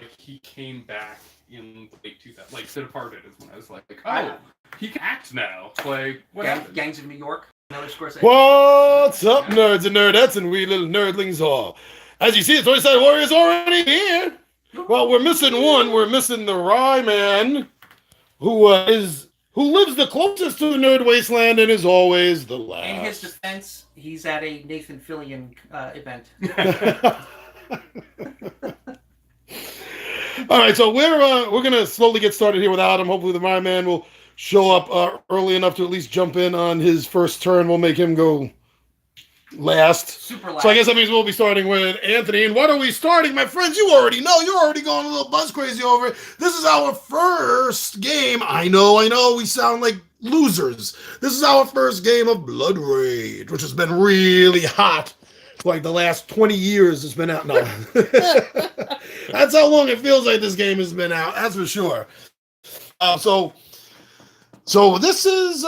like he came back in late 2000, like The Departed is when I was like, oh, he can act now. Like, what happened? Gangs of New York. Another Scorsese. What's up, nerds and nerdettes and we little nerdlings all? As you see, the 27 Warriors already here. Well, we're missing one. We're missing the Rye Man, who lives the closest to the nerd wasteland and is always the last. In his defense, he's at a Nathan Fillion event. All right, so we're gonna slowly get started here without him. Hopefully, the Rye Man will show up early enough to at least jump in on his first turn. We'll make him go last. Super last. So I guess that means we'll be starting with Anthony. And what are we starting, my friends? You already know. You're already going a little buzz crazy over it. This is our first game. I know. We sound like losers. This is our first game of Blood Rage, which has been really hot. Like the last 20 years it's been out. No. That's how long it feels like this game has been out. That's for sure. So this is,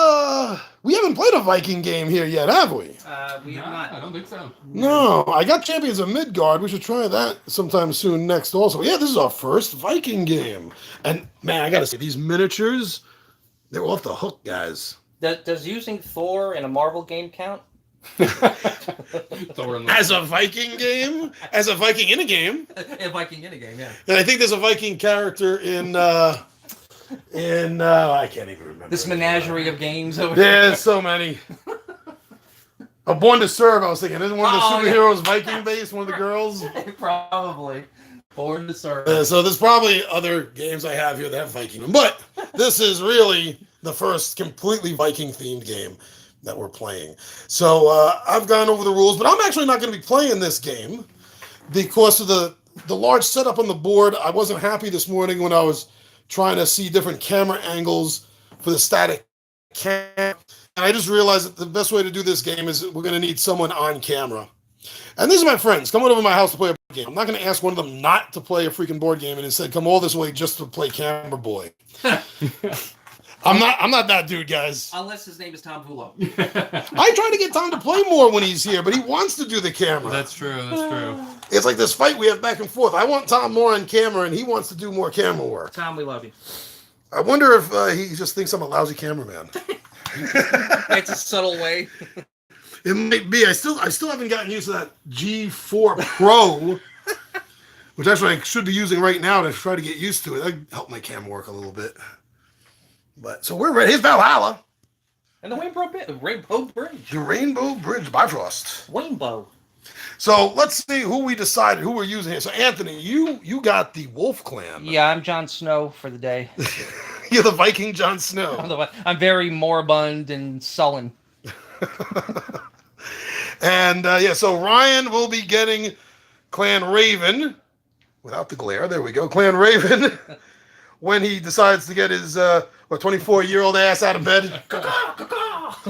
we haven't played a Viking game here yet, have we? We have not. I don't think so. No, I got Champions of Midgard. We should try that sometime soon next also. Yeah, this is our first Viking game. And man, I gotta say, these miniatures, they're off the hook, guys. Does using Thor in a Marvel game count? As a Viking game? As a Viking in a game? A Viking in a game, yeah. And I think there's a Viking character in I can't even remember. This menagerie of games over there. Yeah, there's so many. A Born to Serve, I was thinking. Isn't one of the superheroes Viking based, one of the girls? Probably. Born to Serve. So there's probably other games I have here that have Viking. But this is really the first completely Viking themed game that we're playing. So I've gone over the rules, but I'm actually not going to be playing this game because of the large setup on the board. I wasn't happy this morning when I was trying to see different camera angles for the static cam. And I just realized that the best way to do this game is we're going to need someone on camera. And these are my friends coming over to my house to play a board game. I'm not going to ask one of them not to play a freaking board game and instead come all this way just to play Camera Boy. I'm not that dude, guys. Unless his name is Tom Vulo. I try to get Tom to play more when he's here, but he wants to do the camera. That's true. It's like this fight we have back and forth. I want Tom more on camera, and he wants to do more camera work. Tom, we love you. I wonder if he just thinks I'm a lousy cameraman. It's a subtle way. It might be. I still haven't gotten used to that G4 Pro, which that's what I should be using right now to try to get used to it. That'd help my camera work a little bit. But so we're ready. Here's Valhalla. And the Rainbow Bridge. The Rainbow Bridge, Bifrost. Rainbow. So let's see who we decided who we're using here. So Anthony, you got the Wolf Clan. Yeah, I'm Jon Snow for the day. You're the Viking Jon Snow. I'm very moribund and sullen. And so Ryan will be getting Clan Raven without the glare. There we go, Clan Raven. When he decides to get his 24-year-old ass out of bed. Caw,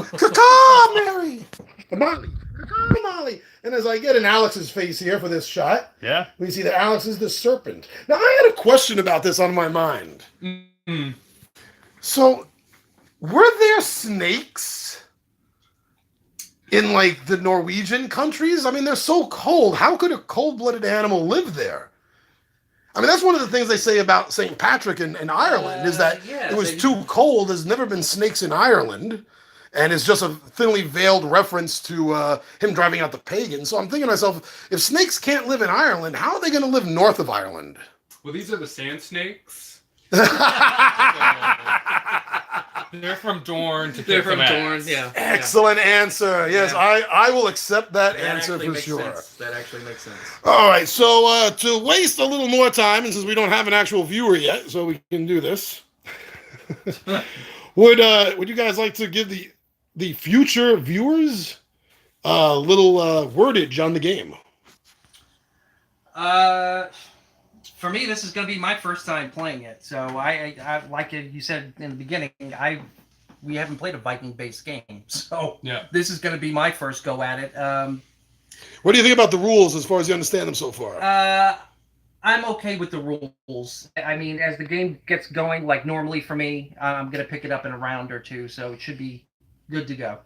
Mary! Molly! Caw, Molly! And as I get in Alex's face here for this shot, we see that Alex is the serpent. Now, I had a question about this on my mind. Mm-hmm. So, were there snakes in, like, the Norwegian countries? I mean, they're so cold. How could a cold-blooded animal live there? I mean, that's one of the things they say about St. Patrick in Ireland, is that it was too cold. There's never been snakes in Ireland. And it's just a thinly veiled reference to him driving out the pagans. So I'm thinking to myself, if snakes can't live in Ireland, how are they going to live north of Ireland? Well, these are the sand snakes. They're from Dorne to They're kick from some Dorne, ass. yeah. Excellent answer. Yes, Yeah. I will accept that That answer actually for makes sure. sense. That actually makes sense. All right, so to waste a little more time, and since we don't have an actual viewer yet, so we can do this, would you guys like to give the future viewers a little wordage on the game? For me, this is going to be my first time playing it. So I like you said in the beginning, we haven't played a Viking-based game. So this is going to be my first go at it. What do you think about the rules as far as you understand them so far? I'm okay with the rules. I mean, as the game gets going, like normally for me, I'm going to pick it up in a round or two. So it should be good to go.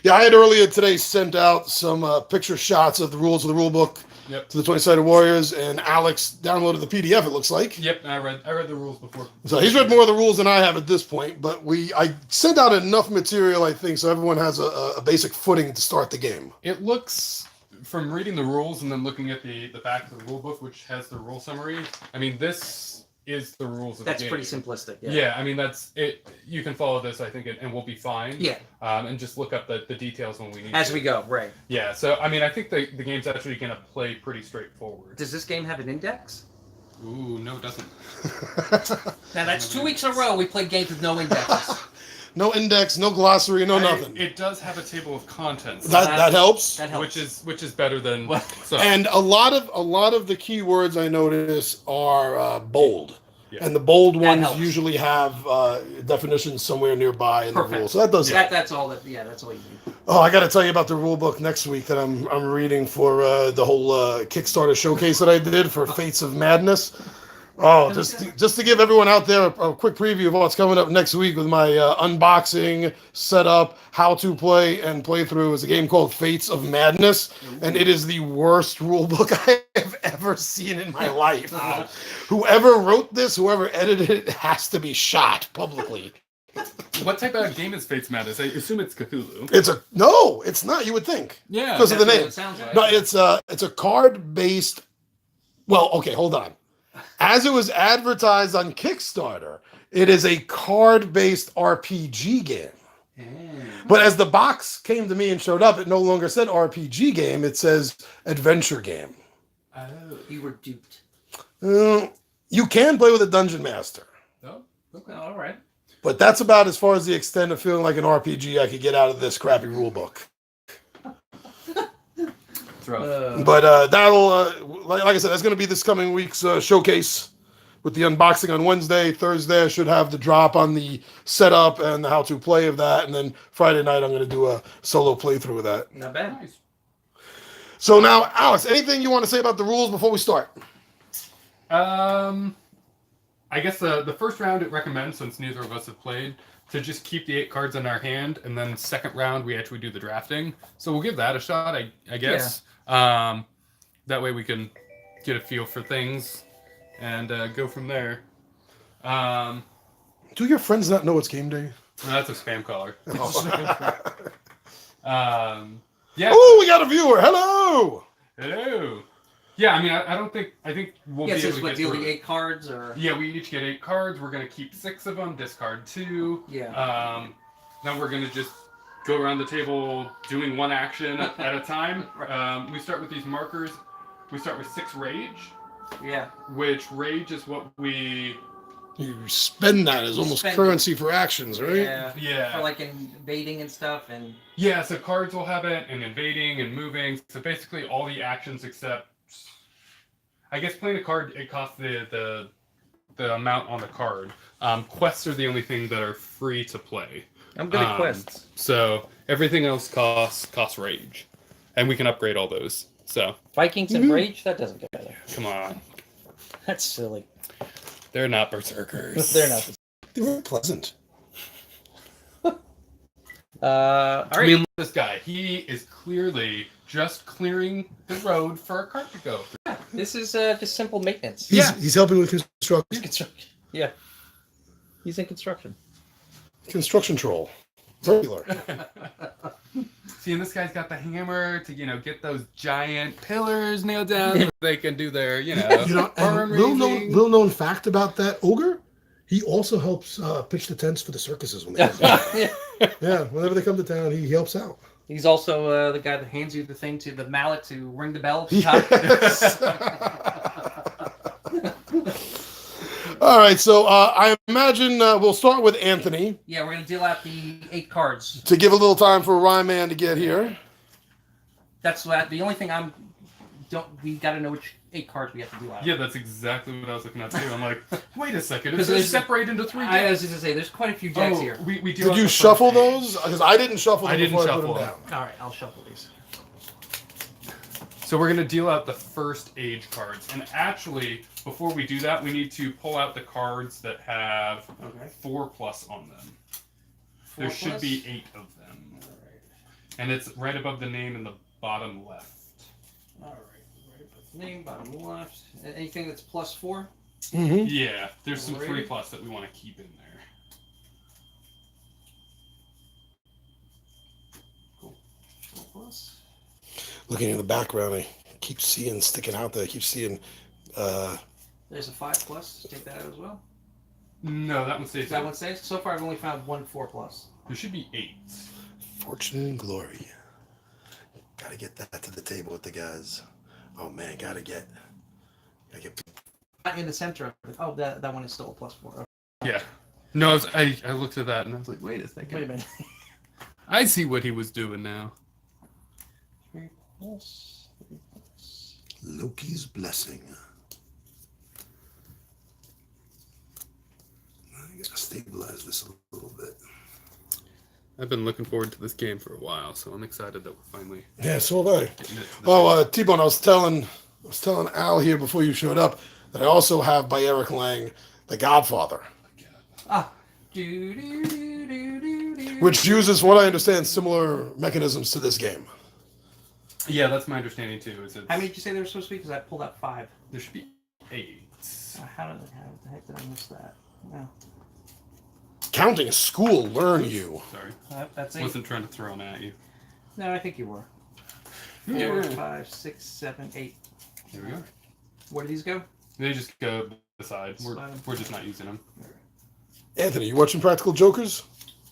Yeah, I had earlier today sent out some picture shots of the rules of the rule book to the 20-sided Warriors, and Alex downloaded the PDF, it looks like. Yep, I read the rules before. So he's read more of the rules than I have at this point, but I sent out enough material, I think, so everyone has a basic footing to start the game. It looks, from reading the rules and then looking at the back of the rule book, which has the rule summary, I mean, this is the rules of the game. That's pretty simplistic. Yeah, I mean, that's it. You can follow this, I think, and we'll be fine. Yeah. And just look up the details when we need As to. we go, right. Yeah, so, I mean, I think the game's actually going to play pretty straightforward. Does this game have an index? Ooh, no, it doesn't. Now, that's 2 weeks in a row we played games with no indexes. No index, no glossary, no nothing. It does have a table of contents. That helps. That helps. Which is better than. So. And a lot of the keywords I notice are bold. Yeah. And the bold That ones helps. usually have definitions somewhere nearby in the Perfect. rules. So that does help. That's all that. Yeah, that's all you need. Oh, I got to tell you about the rule book next week that I'm reading for the whole Kickstarter showcase that I did for Fates of Madness. Oh, just to give everyone out there a quick preview of what's coming up next week with my unboxing, setup, how to play, and playthrough is a game called Fates of Madness, and it is the worst rule book I have ever seen in my life. Whoever wrote this, whoever edited it, has to be shot publicly. What type of game is Fates Madness? I assume it's Cthulhu. No, it's not. You would think. Yeah, because of the That's what name. it sounds like. No, it's a card-based. Well, okay, hold on. As it was advertised on Kickstarter, it is a card-based RPG game. But as the box came to me and showed up, it no longer said RPG game. It says adventure game. Oh. You were duped. You can play with a dungeon master. Oh, okay. All right. But that's about as far as the extent of feeling like an RPG I could get out of this crappy rule book. It's rough. But that'll, like I said, that's going to be this coming week's showcase with the unboxing on Wednesday. Thursday, I should have the drop on the setup and the how-to play of that. And then Friday night, I'm going to do a solo playthrough of that. Not bad. Nice. So now, Alex, anything you want to say about the rules before we start? I guess the first round it recommends, since neither of us have played, to just keep the 8 cards in our hand, and then second round we actually do the drafting. So we'll give that a shot, I guess. Yeah. That way we can get a feel for things and go from there. Do your friends not know it's game day? That's a spam caller. Yeah. Oh, we got a viewer. Hello. Hello. Yeah, I mean, I think we'll be able to get deal through the it. 8 cards or. Yeah, we each get 8 cards. We're gonna keep 6 of them, discard 2. Yeah. Then we're gonna just go around the table doing one action at a time. Right. We start with these markers. We start with 6 rage. Yeah. Which rage is what we. You spend that as almost currency for actions, right? Yeah. Yeah. For like invading and stuff and. Yeah, so cards will have it, and invading and moving. So basically all the actions except. I guess playing a card, it costs the amount on the card. Quests are the only thing that are free to play. I'm good at quests. So everything else costs rage, and we can upgrade all those. So Vikings and rage, that doesn't go together. come on, That's silly. they're not berserkers. They're not. They were pleasant. All right. I mean, this guy, he is clearly just clearing the road for a cart to go through. This is just simple maintenance. He's helping with construction. Construction. Yeah. He's in construction. Construction troll. Regular. See, and this guy's got the hammer to, get those giant pillars nailed down so they can do their, barn raising. Little known fact about that ogre, he also helps pitch the tents for the circuses when they come to town. Yeah, whenever they come to town, he helps out. He's also the guy that hands you the mallet to ring the bell. Yes. All right, so I imagine we'll start with Anthony Yeah, we're gonna deal out the 8 cards. to give a little time for Ryman to get here. That's what the only thing we gotta know which 8 cards we have to deal out. Yeah, that's exactly what I was looking at too. I'm like, wait a second, Because it's there's- separate into 3 I decks. was just gonna say there's quite a few decks here. We deal Did out you the shuffle first age. those? Because I didn't shuffle them I didn't before I put shuffle them them. down. All right, I'll shuffle these. So we're going to deal out the first age cards. And actually, before we do that, we need to pull out the cards that have 4+ on them. There should be 8 of them. And it's right above the name in the bottom left. All right. Right above name, bottom left. Anything that's +4? Mm-hmm. Yeah, there's some Alrighty. 3+ that we want to keep in there. Cool. 4+. Looking in the background, I keep seeing sticking out there. I keep seeing. There's a 5+. Take that out as well. No, that one stays. That one stays. So far, I've only found one 4+. There should be 8. Fortune and glory. Gotta get that to the table with the guys. Oh man, gotta get. Not in the center of it. Oh, that one is still a +4. Yeah. No, I looked at that and I was like, wait a second. Wait a minute. I see what he was doing now. 3+. Loki's blessing. I gotta stabilize this a little bit. I've been looking forward to this game for a while, so I'm excited that we're finally Yeah, so have I. getting it. Oh, T-Bone, I was telling Al here before you showed up that I also have by Eric Lang, The Godfather, Ah. which uses, from what I understand, similar mechanisms to this game. Yeah, that's my understanding too. Is How many did you say there were supposed to be? Because I pulled out 5. There should be 8. How the heck did I miss that? No. Counting school learn you. Sorry, That's 8. wasn't trying to throw them at you. No, I think you were. Yeah. 4, 5, 6, 7, 8. Here we go. Where do these go? They just go beside. Slide 'em. We're just not using them. Anthony, you watching Practical Jokers?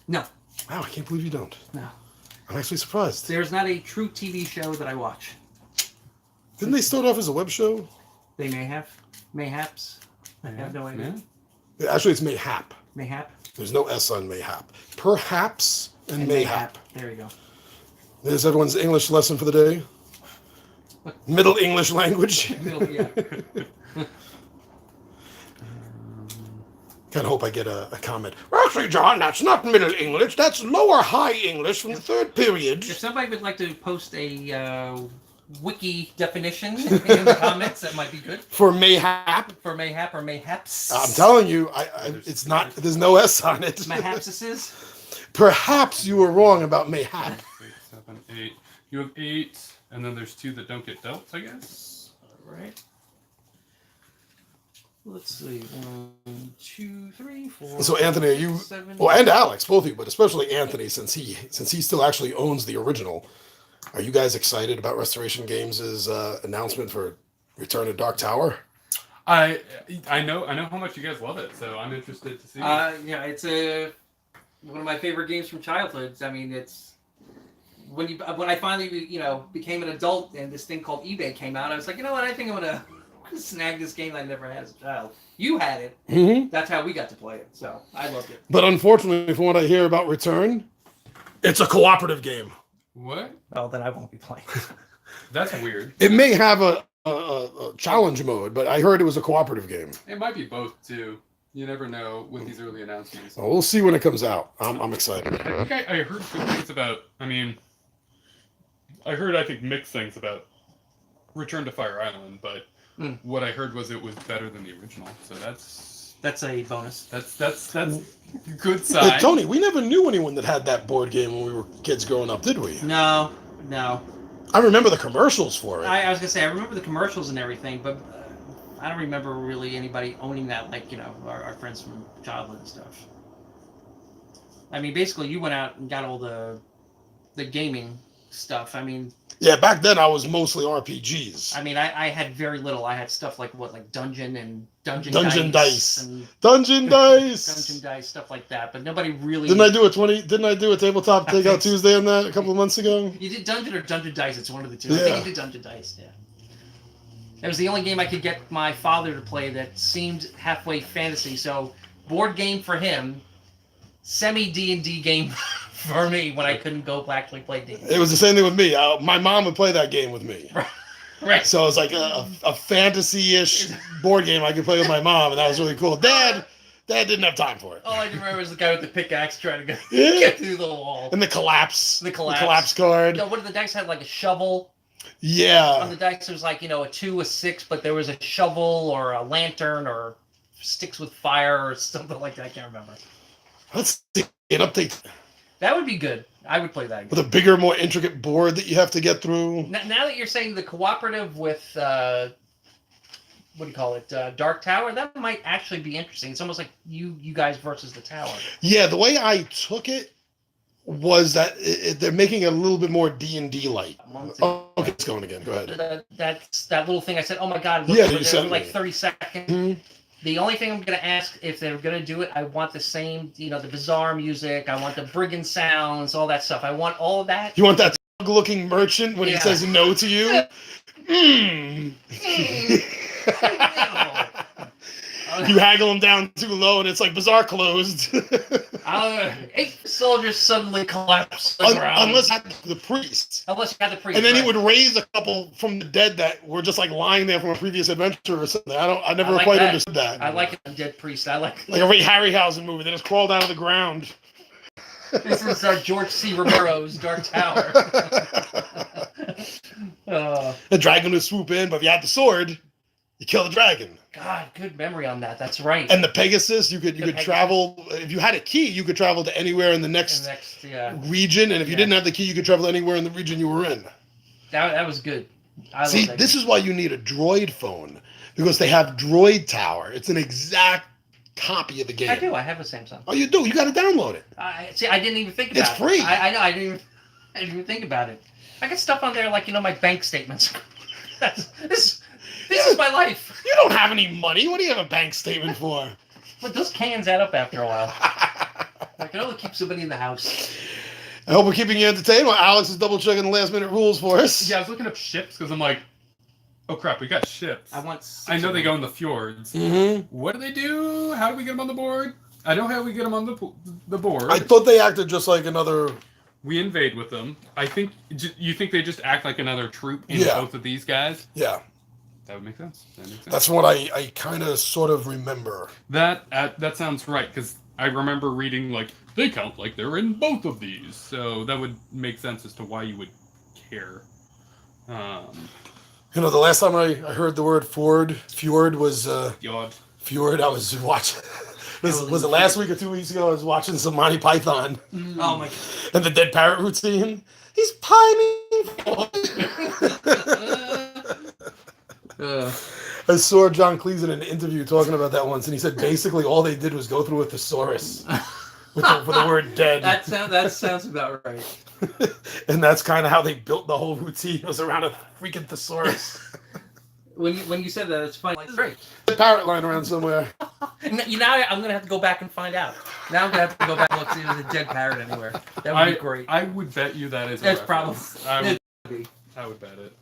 No. Wow, I can't believe you don't. No. I'm actually surprised. There's not a true TV show that I watch. Didn't they start off as a web show? They may have. Mayhaps. I have no idea. Actually, it's Mayhap. Mayhap. There's no S on Mayhap. Perhaps and Mayhap. There you go. There's everyone's English lesson for the day. Middle English language. Yeah. Kind of hope I get a comment. Actually, John, that's not Middle English. That's Lower High English from the 3rd period. If somebody would like to post a wiki definition in the comments, that might be good. For Mayhap. For Mayhap or Mayhaps. I'm telling you, it's not. There's no S on it. Mayhapsises. Perhaps you were wrong about Mayhap. 6, 7, 8. You have 8, and then there's 2 that don't get dealt, I guess. All right. Let's see. 1, 2, 3, 4. So Anthony, are you? 7. Well, and Alex, both of you, but especially Anthony, since he still actually owns the original. Are you guys excited about Restoration Games' announcement for Return to Dark Tower? I know how much you guys love it, so I'm interested to see. Yeah, it's one of my favorite games from childhood. I mean, it's when I finally became an adult and this thing called eBay came out. I was like, you know what? I think I'm gonna snag this game I never had as a child. You had it. Mm-hmm. That's how we got to play it. So I loved it. But unfortunately, from what I hear about Return, it's a cooperative game. What? Well, then I won't be playing. That's weird. It may have a challenge mode, but I heard it was a cooperative game. It might be both too. You never know with these early announcements. So we'll see when it comes out. I'm excited. I think I heard good things about. I mean, I think mixed things about Return to Fire Island, but what I heard was it was better than the original. So That's a bonus. that's good sign. Tony, we never knew anyone that had that board game when we were kids growing up, did we? No. I remember the commercials for it. I was gonna say I remember the commercials and everything, but I don't remember really anybody owning that, like our friends from childhood and stuff. I mean, basically, you went out and got all the gaming stuff. I mean, yeah, back then I was mostly RPGs. I had very little. I had stuff like Dungeon and Dungeon Dice. and Dungeon Dice. Dungeon Dice, stuff like that. But nobody really. Didn't I do a tabletop takeout Tuesday on that a couple of months ago? You did Dungeon or Dungeon Dice? It's one of the two. Yeah. I think you did Dungeon Dice. Yeah. It was the only game I could get my father to play that seemed halfway fantasy. So board game for him, semi D&D game for me when I couldn't go actually play D&D. It was the same thing with me. My mom would play that game with me. Right. So it's like a fantasy-ish board game I could play with my mom, and that was really cool. Dad didn't have time for it. All I can remember is the guy with the pickaxe trying to Yeah. get through the wall. And the collapse. The collapse card. No, one of the dice had like a shovel. On Yeah. the dice, there was like, a 2, a 6, but there was a shovel or a lantern or sticks with fire or something like that. I can't remember. Let's see an update. That would be good. I would play that with a bigger, more intricate board that you have to get through. Now that you're saying the cooperative with what do you call it, Dark Tower, that might actually be interesting. It's almost like you guys versus the tower. Yeah, the way I took it was that they're making it a little bit more D&D like. Oh, okay, it's going again. Go ahead. That's that little thing I said. Oh my god! Look, Yeah, you said like it. 30 seconds. Mhm. The only thing I'm going to ask if they're going to do it, I want the same, the bizarre music. I want the brigand sounds, all that stuff. I want all of that. You want that looking merchant when he Yeah. says no to you? Mm. You haggle him down too low, and it's like Bazaar closed. 8 soldiers suddenly collapse. Unless you had the priest. Unless you had the priest. And then he right. would raise a couple from the dead that were just like lying there from a previous adventure or something. I never I like quite that. understood that. I like a dead priest. I like Like a Ray Harryhausen movie. They just crawled out of the ground. This is George C. Romero's Dark Tower. The dragon would swoop in, but if you had the sword, you kill the dragon. God, good memory on that. That's right. And the Pegasus, you could Pegasus. travel. If you had a key, you could travel to anywhere in the next yeah. region. And if you Yeah. didn't have the key, you could travel anywhere in the region you were in. That was good. I See, love that this game. is why you need a droid phone, because they have Droid Tower. It's an exact copy of the game. I do. I have a Samsung. Oh, you do? You got to download it. See, I didn't even think about it. It's free. I know. I didn't even think about it. I got stuff on there like my bank statements. This is my life. You don't have any money. What do you have a bank statement for? But those cans add up after a while. I can only keep somebody in the house. I hope we're keeping you entertained while Alex is double checking the last minute rules for us. Yeah, I was looking up ships because I'm like, oh crap, we got ships. I know they go in the fjords. Mm-hmm. What do they do? How do we get them on the board? I know how we get them on the board. I thought they acted just like another. We invade with them. I think you think they just act like another troop in Yeah. both of these guys. Yeah, That would make sense. That makes sense. that's what I kind of sort of remember. That sounds right because I remember reading like they count like they're in both of these, so that would make sense as to why you would care. You know, the last time I heard the word fjord was God. fjord. I was watching. Was it last week or 2 weeks ago? I was watching some Monty Python. Oh my god. And the dead parrot routine. He's pining. I saw John Cleese in an interview talking about that once, and he said basically all they did was go through a thesaurus with the word dead. That sounds about right. And that's kind of how they built the whole routine. It was around a freaking thesaurus. When you said that, it's funny. It's great. The parrot lying around somewhere. Now I'm gonna have to go back and find out. Now I'm gonna have to go back and look see if there's a dead parrot anywhere. That would be great. I would bet you that is. It's probably. I would bet it.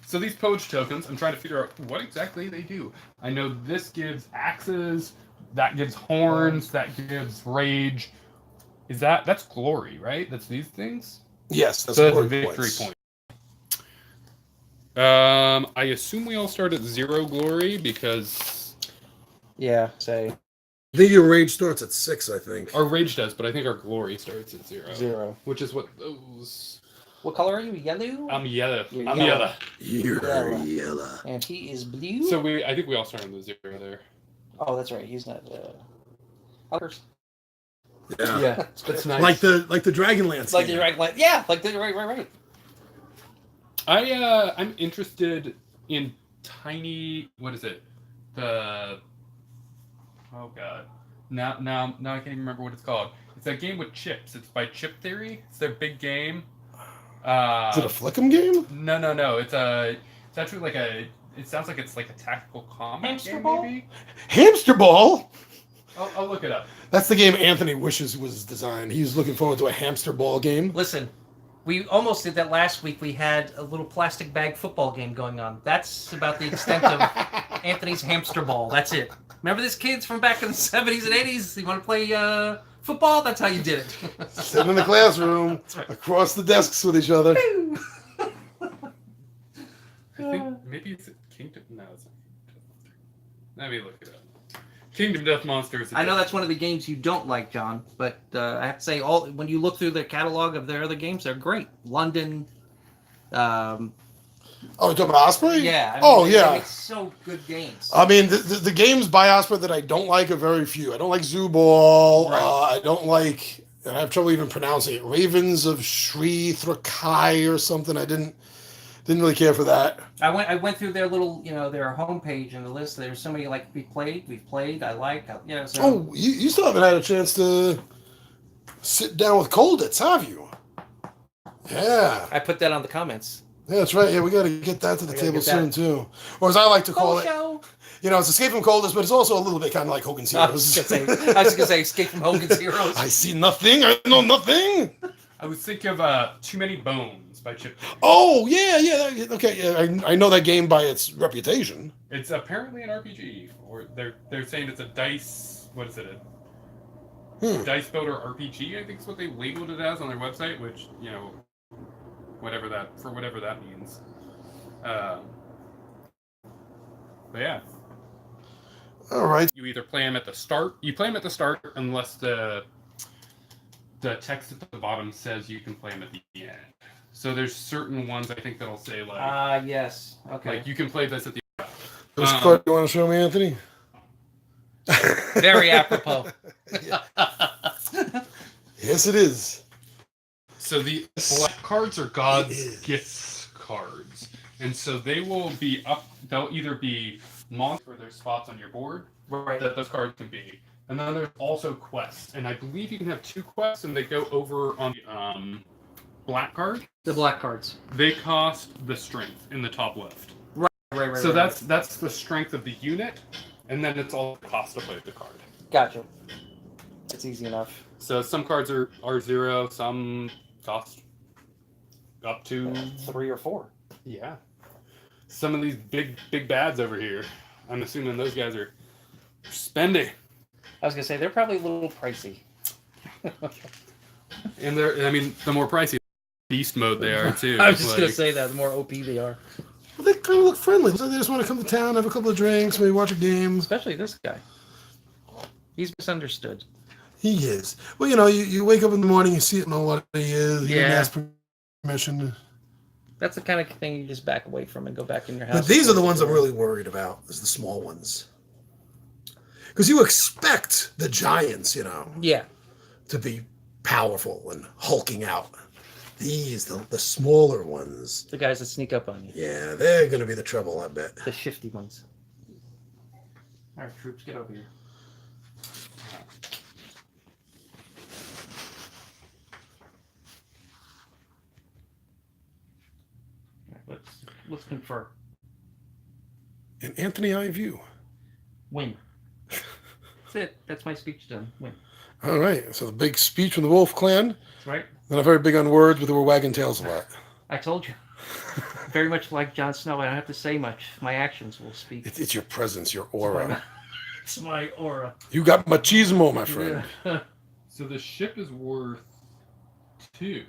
So these poach tokens, I'm trying to figure out what exactly they do. I know this gives axes, that gives horns, that gives rage. That's glory, right? That's these things? Yes, that's So that's a glory victory points. point. I assume we all start at 0 glory because Yeah, say I think your rage starts at 6, I think. our rage does, but I think our glory starts at 0. 0. Which is what those. What color are you? Yellow? I'm yellow. You're I'm yellow. yellow. You're Yeah. yellow. And he is blue? So I think we all start on the 0 there. Oh, that's right. He's not. Colors. Yeah. Yeah, that's nice. Like the Dragonlance. Like the game. right. Yeah, like the right. I'm interested in tiny. What is it? Oh god. Now I can't even remember what it's called. It's a game with chips. It's by Chip Theory. It's their big game. Is it a Flickem game? No. It's actually like a. It sounds like it's like a tactical combat Hamster game, Ball? maybe. Hamster Ball? I'll look it up. That's the game Anthony wishes was designed. He's looking forward to a hamster ball game. Listen, we almost did that last week. We had a little plastic bag football game going on. That's about the extent of Anthony's hamster ball. That's it. Remember this kids from back in the 70s and 80s? You want to play football? That's how you did it. Sitting in the classroom, across the desks with each other. I think maybe it's Kingdom. No, it's not. Let me look it up. Kingdom Death Monsters. I know that's one of the games you don't like, John, but I have to say, when you look through the catalog of their other games, they're great. London. Oh, you're talking about Osprey? Yeah. Yeah. They make so good games. I mean, the games by Osprey that I don't like are very few. I don't like Zoo Ball. Right. I don't like and I have trouble even pronouncing it. Ravens of Shri Thrakai or something. I didn't really care for that. I went through their little, their homepage and the list. There's so many like we've played, I like, So. Oh, you still haven't had a chance to sit down with Colditz, have you? Yeah. I put that on the comments. Yeah, that's right. Yeah, we got to get that to the table soon too, or as I like to call it. Show. It's Escape from Colditz, but it's also a little bit kind of like Hogan's Heroes. I was just gonna say Escape from Hogan's Heroes. I see nothing. I know nothing. I was thinking of Too Many Bones by Chip. Oh yeah. Okay, yeah, I know that game by its reputation. It's apparently an RPG, or they're saying it's a dice. What is it? Dice builder RPG. I think is what they labeled it as on their website. Which whatever that means. But yeah. All right. You either play them at the start. You play them at the start unless the text at the bottom says you can play them at the end. So there's certain ones I think that'll say like. Yes. Okay. Like you can play this at the. This card you want to show me, Anthony? Very apropos. Yes, it is. So the black cards are God's gift cards, and so they will be up. They'll either be monsters or there's spots on your board that those cards can be, and then there's also quests, and I believe you can have 2 quests, and they go over on the black card. The black cards. They cost the strength in the top left. Right. So that's the strength of the unit, and then it's all the cost to play the card. Gotcha. It's easy enough. So some cards are 0, some cost up to 3 or 4. Yeah. Some of these big bads over here, I'm assuming those guys are spending. I was gonna say they're probably a little pricey. And the more pricey beast mode they are too. I was just gonna say that the more OP they are. Well, they kind of look friendly. Looks like they just want to come to town, have a couple of drinks, maybe watch a game. Especially this guy. He's misunderstood. He is. Well, you wake up in the morning, you see it, know what he is. You didn't ask permission. That's the kind of thing you just back away from and go back in your house. But these are the ones I'm really worried about, is the small ones. Because you expect the giants, Yeah. to be powerful and hulking out. These, the smaller ones. The guys that sneak up on you. Yeah, they're going to be the trouble, I bet. The shifty ones. All right, troops, get over here. Let's confer. And Anthony, I view. Win. That's it. That's my speech done. Win. All right. So the big speech from the Wolf Clan. That's right. Not very big on words, but they were wagging tails a lot. I told you. Very much like Jon Snow, I don't have to say much. My actions will speak. It's your presence, your aura. It's my aura. You got machismo, my friend. Yeah. So the ship is worth 2.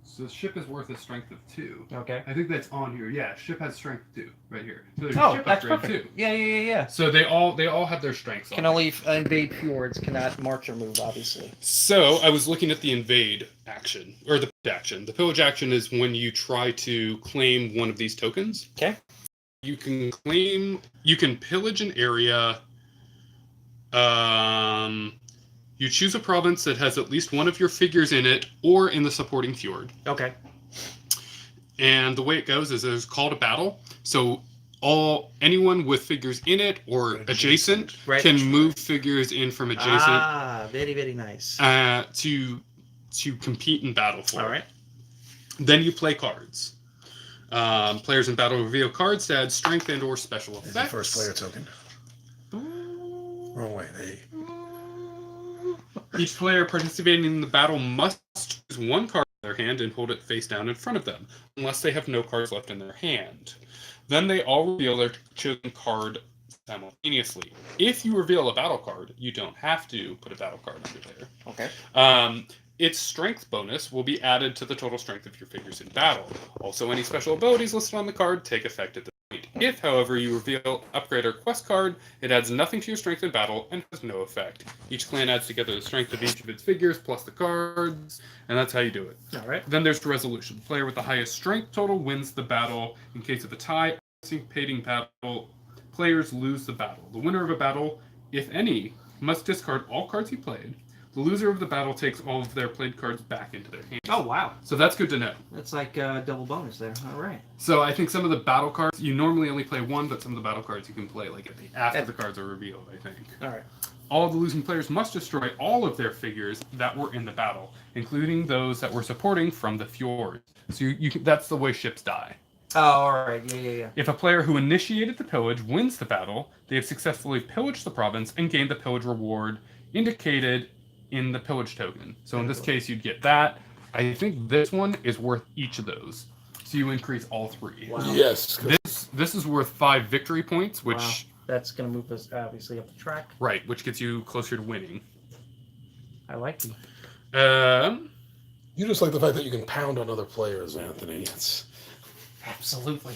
So the ship is worth a strength of 2. Okay. I think that's on here. Yeah, ship has strength 2 right here. So there's Oh, ship that's upgrade perfect. 2. Yeah. So they all have their strengths Can on. only invade fjords, cannot march or move, obviously. So I was looking at the invade action, or the action. The pillage action is when you try to claim one of these tokens. Okay. You can pillage an area. You choose a province that has at least one of your figures in it or in the supporting fjord. Okay. And the way it goes is there's a call to battle. So anyone with figures in it or adjacent can move figures in from adjacent. Ah, very, very nice. To compete in battle for. All right. Then you play cards. Players in battle reveal cards to add strength and or special effects. There's the first player token. Wrong way. Each player participating in the battle must choose one card in their hand and hold it face down in front of them, unless they have no cards left in their hand. Then they all reveal their chosen card simultaneously. If you reveal a battle card, you don't have to put a battle card under there. Okay. Its strength bonus will be added to the total strength of your figures in battle. Also, any special abilities listed on the card take effect at the point. If, however, you reveal upgrade or quest card, it adds nothing to your strength in battle and has no effect. Each clan adds together the strength of each of its figures plus the cards, and that's how you do it. All right. Then there's resolution. The player with the highest strength total wins the battle. In case of a tie, participating battle, players lose the battle. The winner of a battle, if any, must discard all cards he played, The loser of the battle takes all of their played cards back into their hand. Oh, wow. So that's good to know. That's like double bonus there. All right. So I think some of the battle cards, you normally only play one, but some of the battle cards you can play like after the cards are revealed, I think. All right. All of the losing players must destroy all of their figures that were in the battle, including those that were supporting from the fjords. So that's the way ships die. Oh, all right. Yeah. If a player who initiated the pillage wins the battle, they have successfully pillaged the province and gained the pillage reward indicated in the pillage token. So in this case, you'd get that. I think this one is worth each of those. So you increase all 3. Wow. Yes. This is worth 5 victory points, which... Wow. That's going to move us, obviously, up the track. Right, which gets you closer to winning. I like you. You just like the fact that you can pound on other players, Anthony. Absolutely.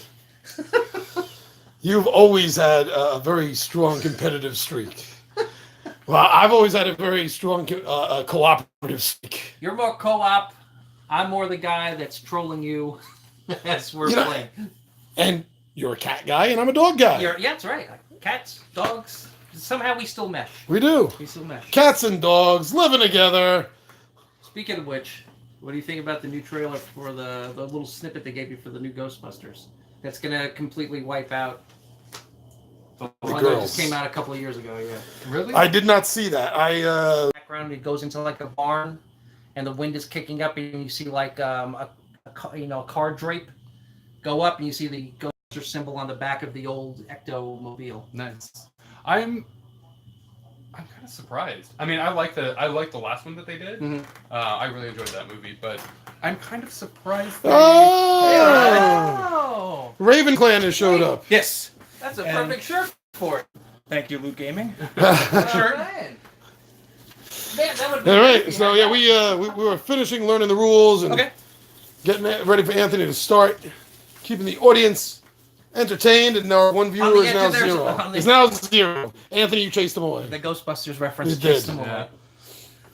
You've always had a very strong competitive streak. Well, I've always had a very strong cooperative streak. You're more co-op. I'm more the guy that's trolling you as we're playing. And you're a cat guy, and I'm a dog guy. Yeah, that's right. Cats, dogs. Somehow we still mesh. We do. We still mesh. Cats and dogs living together. Speaking of which, what do you think about the new trailer for the little snippet they gave you for the new Ghostbusters? That's going to completely wipe out the one that just came out a couple of years ago. Yeah. Really? I did not see that. Background, it goes into like a barn, and the wind is kicking up, and you see like a car drape go up, and you see the Ghostbuster symbol on the back of the old Ecto-mobile. Nice. I'm kind of surprised. I mean, I like the last one that they did. Mm-hmm. I really enjoyed that movie, but I'm kind of surprised. Oh! Raven Clan has showed up. Yes. That's a perfect shirt for it. Thank you, Loot Gaming. Sure. Man, that would be All right, so yeah, we were finishing learning the rules and getting ready for Anthony to start, keeping the audience entertained, and our one viewer is now 0. Is now 0. Anthony, you chased him away. The Ghostbusters reference. You did. Yeah.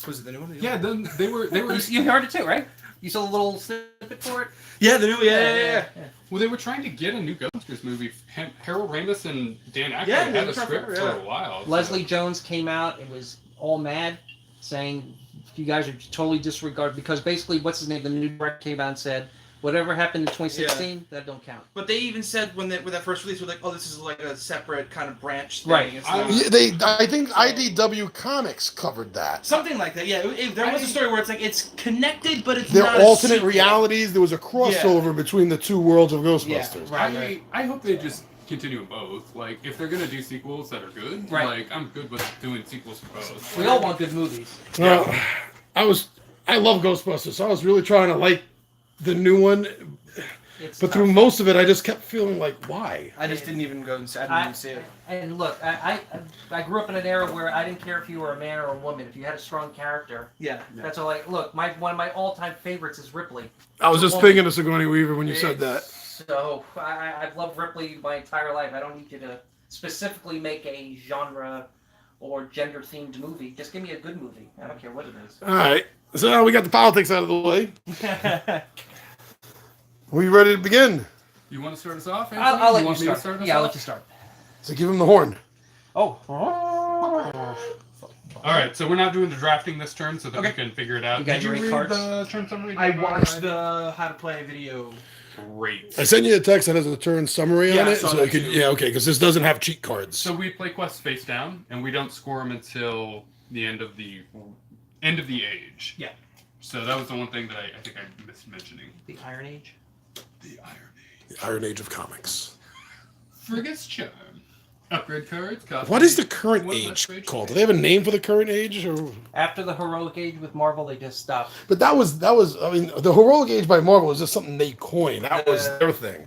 Was it the new one? Yeah, then they were. You heard it too, right? You saw a little snippet for it. Yeah, the new. Yeah. Well, they were trying to get a new Ghostbusters movie. Harold Ramis and Dan Aykroyd Yeah, had a script for a while. Leslie Jones came out and was all mad, saying, "You guys are totally disregarded," because basically, what's his name? The new director came out and said, "Whatever happened in 2016, that don't count." But they even said when that first release, we're like, "Oh, this is like a separate kind of branch thing." Right. It's I think IDW Comics covered that. something like that. Yeah, there was a story where it's like it's connected, but it's They're not alternate a sequel. realities. There was a crossover between the two worlds of Ghostbusters. Right. I hope they just continue both. Like, if they're gonna do sequels that are good, Right. like I'm good with doing sequels to both. We all want good movies. Well, I love Ghostbusters, so I was really trying to like the new one, It's but tough. through most of it, I just kept feeling like, why? I just didn't even go and see. I didn't even see it. And look, I grew up in an era where I didn't care if you were a man or a woman. If you had a strong character, Yeah. that's all. Look, one of my all-time favorites is Ripley. I was just thinking of Sigourney Weaver when you said that. So I've loved Ripley my entire life. I don't need you to specifically make a genre or gender-themed movie. Just give me a good movie. I don't care what it is. All right, so now we got the politics out of the way. We ready to begin? You want to start us off? Anthony? I'll let want you me to start. us Yeah, I'll off? let you start. So give him the horn. Oh. All right, so we're not doing the drafting this turn, so that we Okay. can figure it out. You got Did you your read cards? the turn summary? I watched the how to play video. Great. I sent you a text that has a turn summary Yeah, on I it, saw so that you could, too. okay, because this doesn't have cheat cards. So we play quests face down, and we don't score them until the end of the age. Yeah. So that was the one thing that I think I missed mentioning. The Iron Age. The Iron Age. The Iron Age of Comics. Frigate's Charm. Upgrade cards. Cost What is the current one age less rage called? Do rate. they have a name for the current age? Or... After the Heroic Age with Marvel, they just stopped. But that was. I mean, the heroic age by Marvel was just something they coined. That was their thing.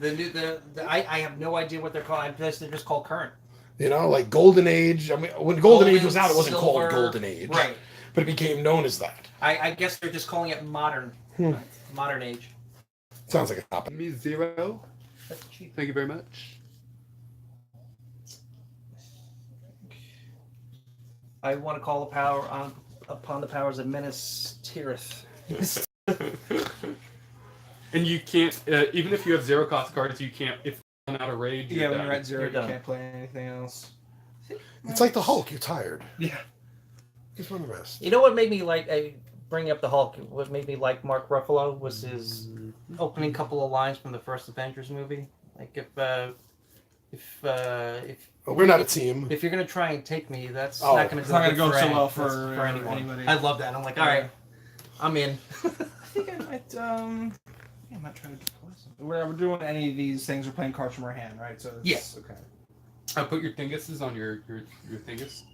I have no idea what they're called. They're just called current. You know, like Golden Age. I mean, when Golden Age was out, it wasn't Silver, called Golden Age, Right. but it became known as that. I guess they're just calling it modern. Modern age. Sounds like a topic. Me 0. That's cheap. Thank you very much. I want to call upon the powers of Menace Tirith. And you can't, even if you have 0 cost cards, you can't, if you're out of rage. Yeah, when done. you're at 0, You're you done. can't play anything else. It's like the Hulk. You're tired. Yeah. He's one of the best. You know what made me like bring up the Hulk? What made me like Mark Ruffalo was his opening couple of lines from the first Avengers movie. Like if We're not a team. if you're gonna try and take me, that's Oh, not gonna It's not gonna go so well for anyone. anybody. I love that. I'm like, all right, I'm in. I think I might. I might try to deploy something. We're doing any of these things. We're playing cards from our hand, right? So it's, okay. I put your dinguses on your dingus.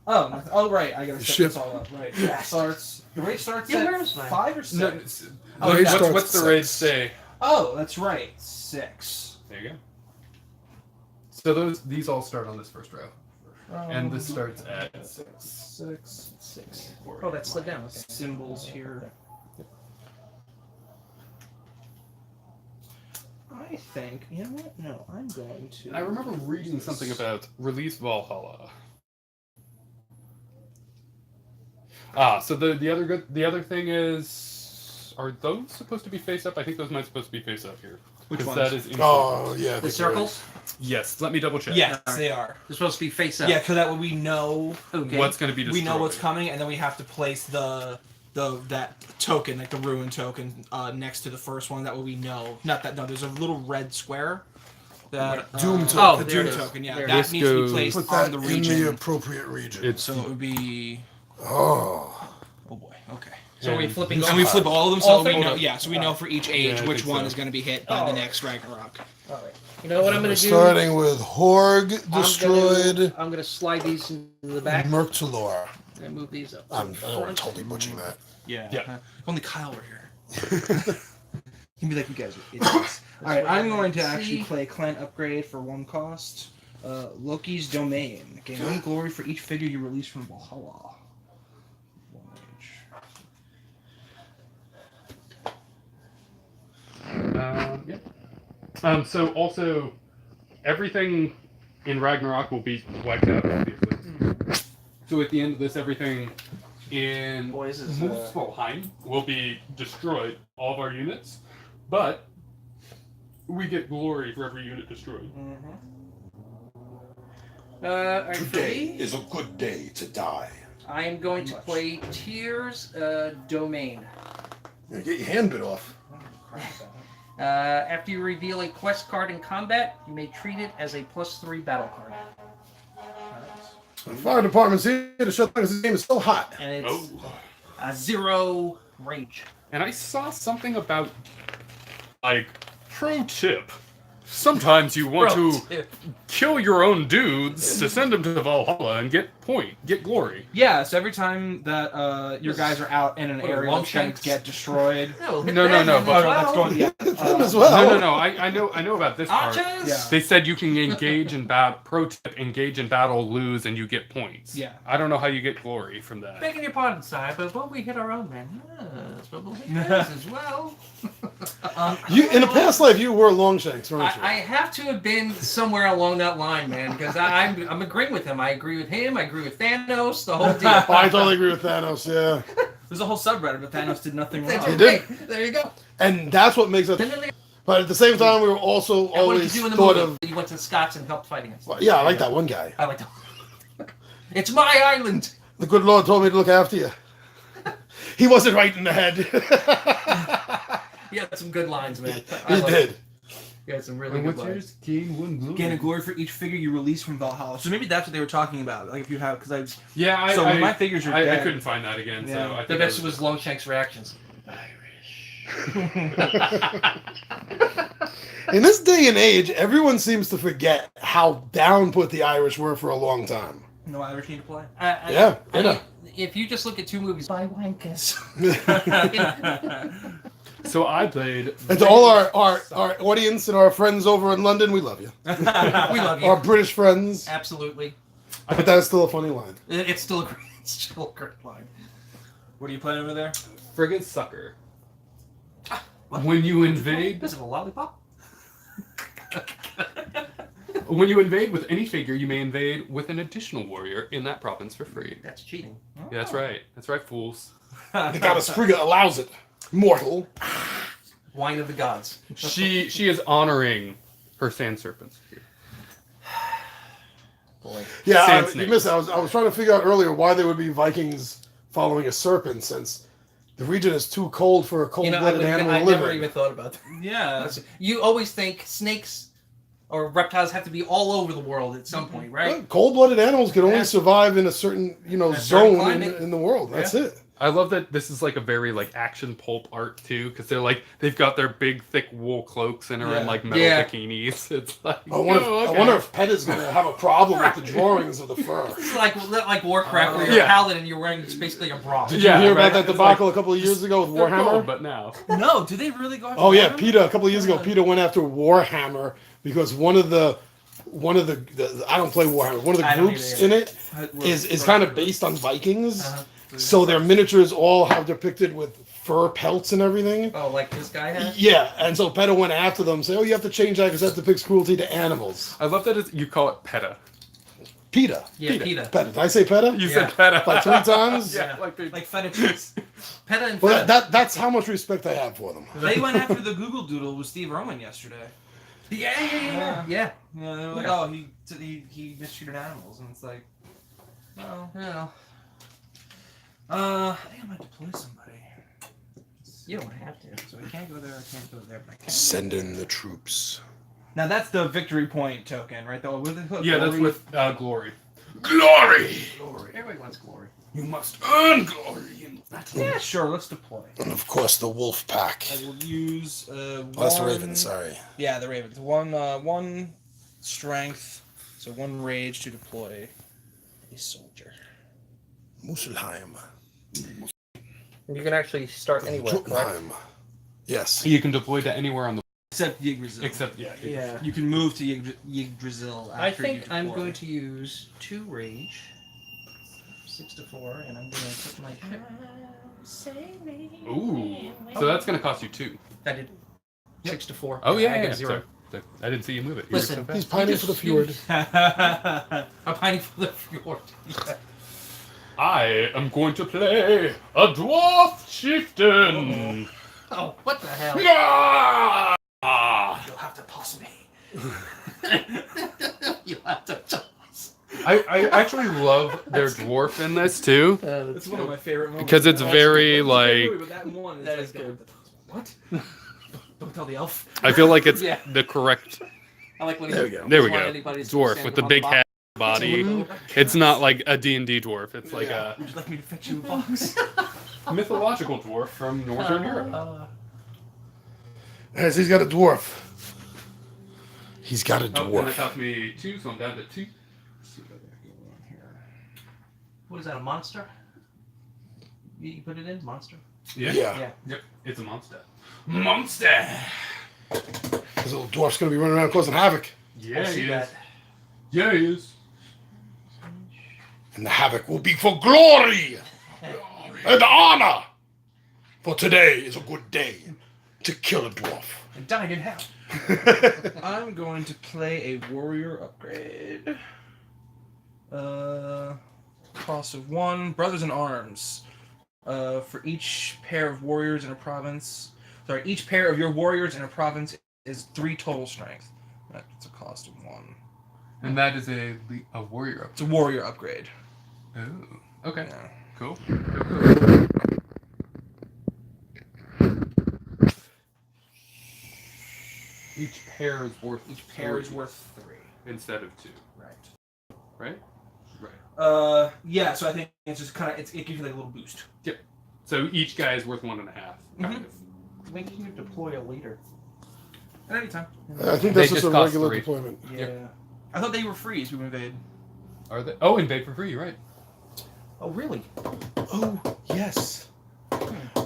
Oh, right. I gotta set Ship. this all up. Right. Yeah. The raid starts Yeah, at where's mine? 5 or 6. No, Raid starts what's at the raid 6. say? Oh, that's right. 6. There you go. So these all start on this first row, and this starts at 6. Oh, that slid down. Okay. Symbols here. I think. You know what? No, I'm going to. I remember reading something about release Valhalla. So the other thing is, are those supposed to be face up? I think those might supposed to be face up here. Which Because ones? that is in Oh, yeah. I The think circles? Yes, let me double check. Yes, they are. They're supposed to be face up. Yeah, so that way we know Okay. What's going to be destroyed? we know what's coming, and then we have to place that token, like the ruin token, next to the first one. That way we know. Not that. No, there's a little red square. That Doom Oh, token. there Doom it is. token. Yeah, There it that is. needs to be This placed Put on that the in region. the appropriate region. It's So it would be. Oh. Oh boy. Okay. So are we flipping And we flip all of them, All so we three? know. Yeah, so we know for each age Yeah, I which think one so. is going to be hit by the next Ragnarok. All right. You know what I'm gonna do? Starting with Horg destroyed. I'm gonna slide these into the back Merctalor. and move these up. I'm totally butchering that. Yeah. Yeah. If only Kyle were here. He'd be like, you guys are idiots. Alright, I'm going to actually play Clan Upgrade for 1 cost. Loki's Domain. Gain 1 glory for each figure you release from Valhalla. 1 age. Yeah. So also, everything in Ragnarok will be wiped out, obviously. So at the end of this, everything in Boys, this is, Muspelheim will be destroyed, all of our units, but we get glory for every unit destroyed. all right, for Today me, is a good day to die. I am going to play Tears Domain. Yeah, get your hand bit off. After you reveal a quest card in combat, you may treat it as a +3 battle card. The fire department's here to shut down because this game is so hot. And it's Oh. a 0 range. And I saw something about, like, pro tip. Sometimes you want to kill your own dudes to send them to Valhalla and get glory. Yeah, so every time that your guys are out in an What, area that's going Longshanks? to get destroyed. No, but- That's going. Yeah. Them as well. No. I know about this part. Archers? Yeah. They said you can engage in battle. Pro tip: engage in battle, lose, and you get points. Yeah. I don't know how you get glory from that. Begging your pardon, sire, but when we hit our own men, yes, but we'll hit theirs as well. You in a past life you were Longshanks, weren't you? I have to have been somewhere along that line, man, because I'm agreeing with him. I agree with him. I agree with Thanos. The whole deal. Oh, I totally agree with Thanos. Yeah, There's a whole subreddit, but Thanos did nothing wrong. He did. There you go. and that's what makes it. But at the same time, we were also And what did always you do in the thought movie? of. You went to the Scots and helped fight against them. Yeah, I like that one guy. I like that. It's my island. The good Lord told me to look after you. He wasn't right in the head. He had some good lines, man. He did. He had some really good lines. yours? Gain 1 glory. Gain a glory for each figure you release from Valhalla. So maybe that's what they were talking about. Like if you have, because I. Yeah, So when my figures are I dead. couldn't find that again. So Yeah. I The think best was Longshank's reactions. In this day and age, everyone seems to forget how down put the Irish were for a long time. No Irish need to play. Yeah, I know. If you just look at 2 movies by wankers. So I played. And to all our audience and our friends over in London, we love you. We love you. Our British friends. Absolutely. But that's still a funny line. It's still a great line. What are you playing over there? Friggin' sucker. When you invade, Is it a lollipop? when you invade with any figure, you may invade with an additional warrior in that province for free. That's cheating. Yeah, that's right. That's right, fools. The goddess Frigga allows it. Mortal. Wine of the gods. She is honoring her sand serpents here. Boy. Yeah, Sand you snakes. missed it. I was trying to figure out earlier why they would be Vikings following a serpent, since the region is too cold for a cold-blooded animal I to live never in. even thought about that. Yeah. You always think snakes or reptiles have to be all over the world at some point, right? Well, cold-blooded animals can only Yeah. survive in a certain, A certain zone climate. in the world. That's it. I love that this is like a very like action pulp art too, because they've got their big thick wool cloaks and are in like metal Yeah. bikinis. It's like I wonder, oh, if, okay. I wonder if PETA's going to have a problem with the drawings of the fur. It's like Warcraft, where you're Yeah. a paladin and you're wearing basically a bra. Did Yeah, you hear right. about that It's debacle a couple of years ago with They're Warhammer? cold, but now. No, do they really go after Oh yeah, Warhammer? PETA. A couple of years ago, PETA went after Warhammer because one of the I don't play Warhammer. One of the I don't groups either. in it is kind of based on Vikings. So their miniatures all have depicted with fur pelts and everything. Oh, like this guy has? Yeah, and so PETA went after them, saying, "Oh, you have to change that because that depicts cruelty to animals." I love that you call it PETA. PETA. Yeah, PETA. PETA. Did I say PETA? You Yeah. said PETA Like 3 times? Yeah, like Like feta cheese. Peta and Well, feta. that's how much respect I have for them. They went after the Google Doodle with Steve Irwin yesterday. Yeah. Yeah, they were like, Yeah. oh, he mistreated animals, and it's like, well, I think I might deploy somebody. You don't have to. So I can't go there, I can't go there, but I can. Send in the troops. Now that's the victory point token, right? Though, with the Yeah, that's with glory. Glory! Everybody wants glory. You must earn glory. Yeah, sure. Let's deploy. And of course, the wolf pack. I will use Oh, that's the one- Ravens, sorry. Yeah, the Ravens. One strength, so 1 rage to deploy a soldier. Muselheim. You can actually start anywhere, correct? Jotunheim. Yes. You can deploy to anywhere on the Except Yggdrasil. except yeah. Yeah. You can move to Yggdrasil after I think you I'm deploy. going to use 2 rage. 6 to 4, and I'm going to put my Ooh. So that's gonna cost you 2. I did 6 to 4. Oh yeah, I yeah. got 0. So I didn't see you move it. You were Listen, so fast. He's pining for the fjord. I'm pining for the fjord. I am going to play a dwarf chieftain. Oh, what the hell? Ah! You'll have to toss me. You'll have to toss. I actually love their dwarf in this too, It's one of my favorite moments. because it's very like But that one is That like, is good. What? Don't tell the elf. I feel like it's Yeah. the correct I like when There we go. There we want go. anybody to dwarf stand with the on big box. head body. It's not like a D&D dwarf. It's like Would you like me to fetch you a box? a mythological dwarf from Northern Europe. Yes, he's got a dwarf. He's got a Oh, and that dwarf. cost me 2, so I'm down to 2. Let's see what I got going on here. What is that, a monster? You put it in? Monster? Yeah. Yeah. Yep. It's a monster. Monster. This little dwarf's going to be running around causing havoc. Yeah, I see he that. is. Yeah, he is. And the havoc will be for glory and honor. For today is a good day to kill a dwarf. And died in hell. I'm going to play a warrior upgrade. Cost of 1. Brothers in Arms. For each pair of warriors in a province. Sorry, each pair of your warriors in a province is 3 total strength. That's a cost of 1. And that is a warrior It's a warrior upgrade. up. Oh, okay. Yeah. Cool. Each pair is worth Each pair is worth 3. instead of 2, Right. right? Right. Yeah, so I think it's just kind of, it gives you like a little boost. So each guy is worth 1.5. Kind Mhm. of. When can you deploy a leader? At any time. I think They that's just just a cost regular 3. deployment. Yeah. Yep. I thought they were free to invade. Are they? Oh, invade for free, right? Oh, really? Oh, yes.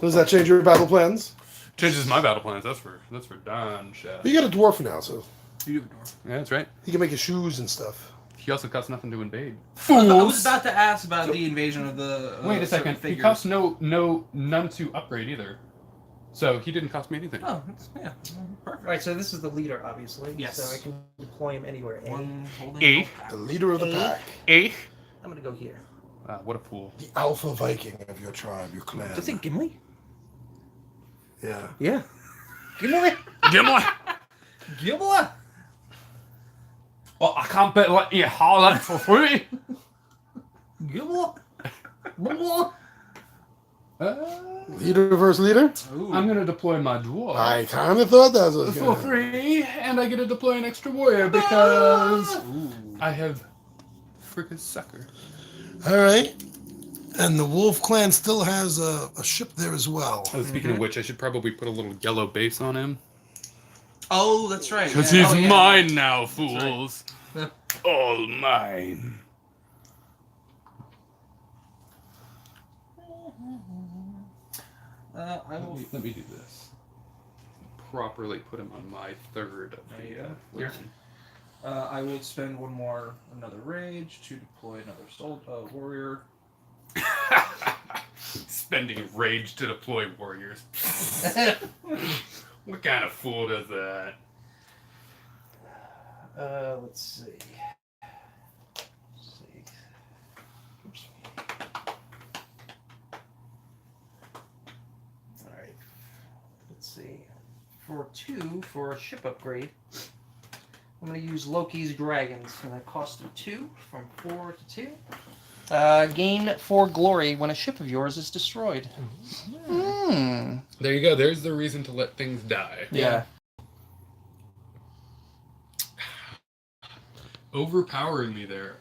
Does that change your battle plans? Changes my battle plans. That's for darn sure. You got a dwarf now, so You have a door. Yeah, that's right. he can make his shoes and stuff. He also costs nothing to invade. I was about to ask about the invasion of the. Wait a second. He Figures. costs none to upgrade either. So he didn't cost me anything. Oh, yeah, perfect. Right, so this is the leader, obviously. Yes. So I can deploy him anywhere. One holding. A. The leader of the pack. I'm gonna go here. What a fool. The alpha Viking of your tribe, your clan. Does it Gimli? Yeah. Yeah. Gimli? Gimli! Gimli? Well, I can't let you haul that for free. Leader versus leader? I'm gonna deploy my dwarf. I kind of thought that was For free, and I get to deploy an extra warrior because I have frickin' sucker. All right. And the Wolf Clan still has a ship there as well. Oh, speaking of which, I should probably put a little yellow base on him. Oh, that's right. Because yeah. he's Oh, yeah. mine now, That's right. fools. All mine. I will. Let me do this. Properly put him on my third of There you the go. I will spend another rage to deploy another warrior. Spending rage to deploy warriors. What kind of fool does that? Let's see. Oops. All right. Let's see. For a ship upgrade, I'm going to use Loki's Dragons, and that costs 2 from 4 to 2. Gain 4 glory when a ship of yours is destroyed. There you go. There's the reason to let things die. Yeah. Overpowering me there.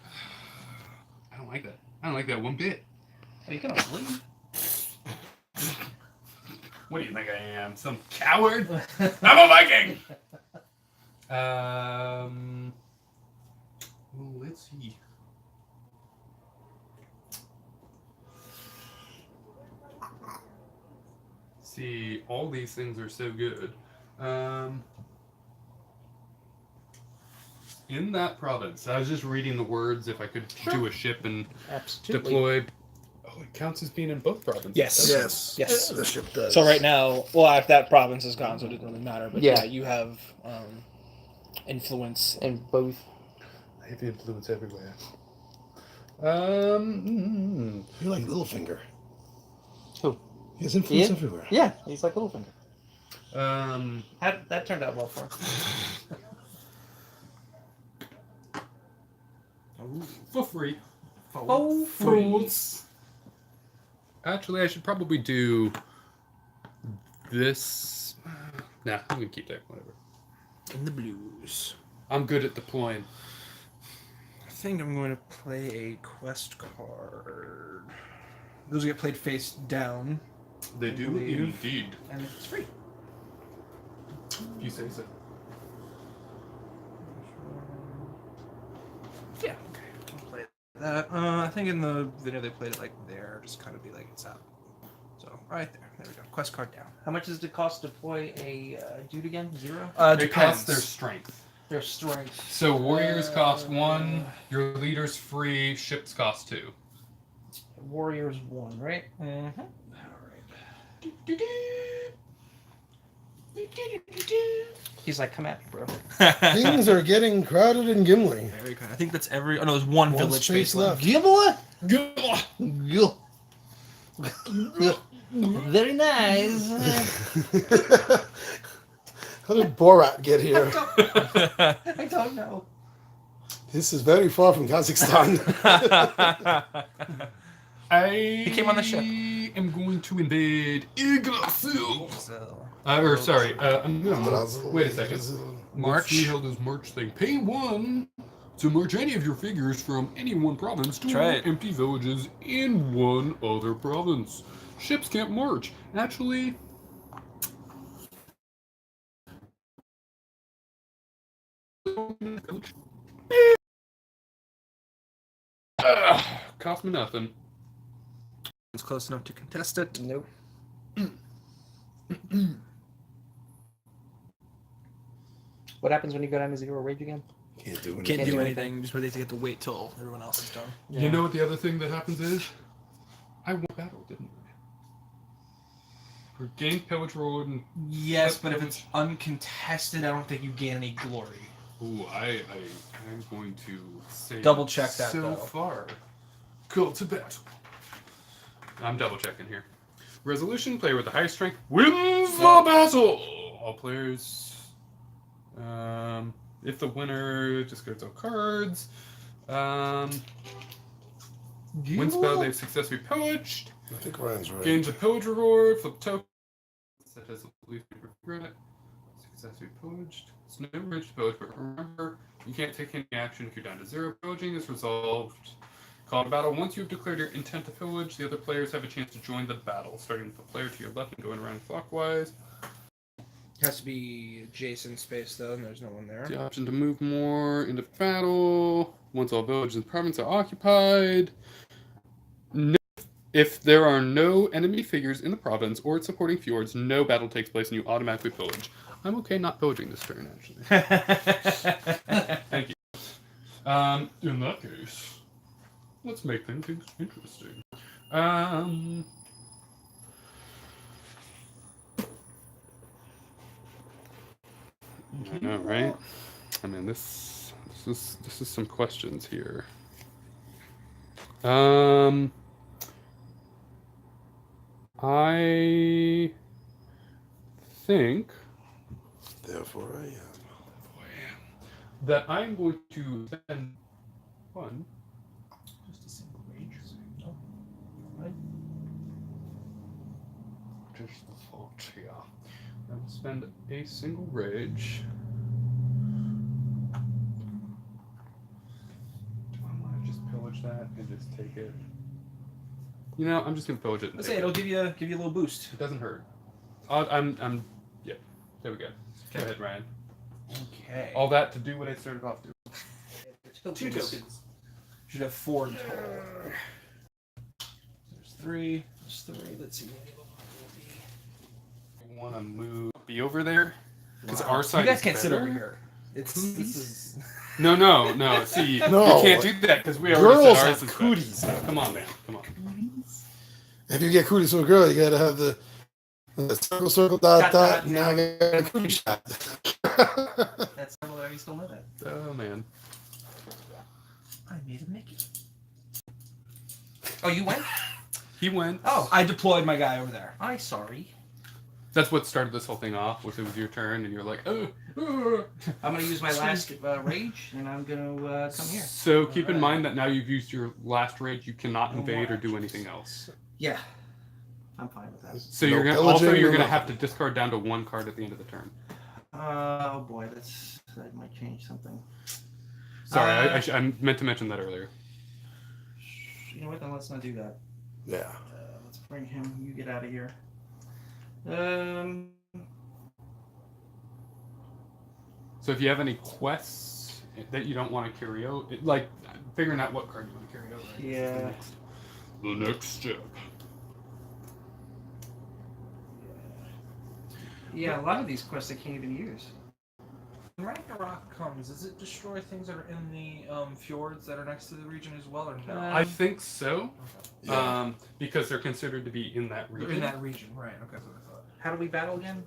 I don't like that. I don't like that one bit. Are you going to leave? What do you think I am? Some coward? I'm a Viking! Well, let's see. See, all these things are so good. In that province, I was just reading the words if I could do a ship and Absolutely. deploy. Oh, it counts as being in both provinces. Yes. Yes. Yes. The ship does. So right now, well, that province is gone, so it doesn't really matter. But Yeah. you have influence. In both. I have influence everywhere. You're like Littlefinger. Who? He has influence Ian? everywhere. Yeah, he's like Littlefinger. Um, That turned out well for him. for free. Oh, Fools. Actually, I should probably do this. Nah, I'm gonna keep that. Whatever. In the blues. I'm good at deploying. I think I'm going to play a quest card. Those get played face down, They I do believe. indeed. and it's free. If you say so. Yeah, okay. I'll play that. I think in the video they played it like there, just kind of be like it's up. So right there. There we go. Quest card down. How much does it cost to deploy a dude again? 0? It costs their strength. Their strength. So warriors cost 1, your leader's free, ships cost 2. Warriors 1, right? Mm-hmm. He's like, come at me, bro. Things are getting crowded in Gimli. Very good. I think that's every. Oh no, there's one village space space left. Gibble? Very nice. How did Borat get here? I don't know. This is very far from Kazakhstan. He came on the ship. am going to invade Yggdrasil. So, Or sorry, no, Brazil. wait a second. March. Let's see how this March thing. Pay 1 to march any of your figures from any one province to Try it. empty villages in one other province. Ships can't march. Actually, cost me nothing. it's close enough to contest it. Nope. What happens when you go down to 0 rage again? Can't do anything. Can't do do anything. Just wait to get to wait till everyone else is done. You know what the other thing that happens is? I won battle, didn't I? For gain pillage road and Yes, but if it's uncontested, I don't think you gain any glory. ooh, I'm going to say Double check that, so though. far. Go to battle. I'm double checking here. Resolution: player with the highest strength wins the battle. All players. if the winner discards all cards, wins spell they've successfully pillaged. I think Ryan's right. Gains a pillage reward. Flip token. That has at least regret. Successfully pillaged. It's no rich to pillage, but remember, you can't take any action if you're down to 0. Pillaging is resolved. Call it a battle. Once you've declared your intent to pillage, the other players have a chance to join the battle, starting with the player to your left and going around clockwise. Has to be adjacent space though, and there's no one there. The option to move more into battle. Once all villages in the province are occupied. No, if there are no enemy figures in the province or its supporting fjords, no battle takes place and you automatically pillage. I'm okay not pillaging this turn, actually. Thank you. In that case, let's make things interesting. I know, right? I mean, this is some questions here. I think. Therefore, I am. That I'm going to spend one. Just a single rage. Just the thought here. I will spend a single rage. Do I want to just pillage that and just take it? You know, I'm just gonna pillage it. And Let's take say it. it'll give you a little boost. It doesn't hurt. Yeah. There we go. Go ahead, Ryan. Okay. All that to do what I started off doing. 2 tokens. Should have 4 in total. There's 3. There's 3. Let's see. I want to move. Be over there. Because our side. You guys is can't sit better. over here. This is. No. See, No. you can't do that because we already Girls said have ours is cooties. better. Come on, man. Come on. If you get cooties from a girl, you gotta have the circle, dot. Now I got a cootie shot. That's not what I still know that. Oh man. I made a Mickey. Oh, you went? He went. Oh, I deployed my guy over there. I'm sorry. That's what started this whole thing off. Was it was your turn, and you're like, oh. I'm going to use my last rage, and I'm going to come here. So keep in mind that now you've used your last rage. You cannot invade or do anything else. Yeah. I'm fine with that. So No you're gonna pillaging, also you're no gonna have nothing. to discard down to 1 card at the end of the turn. Oh boy, that might change something. Sorry, I meant to mention that earlier. You know what? Then let's not do that. Yeah. Let's bring him. You get out of here. So if you have any quests that you don't want to carry out, like figuring out what card you want to carry out. Right? Yeah. The next step. Yeah, a lot of these quests I can't even use. When Ragnarok comes, does it destroy things that are in the fjords that are next to the region as well, or no? I think so. Yeah. Because they're considered to be in that They're region. in that region, right? Okay, that's what I thought. How do we battle again?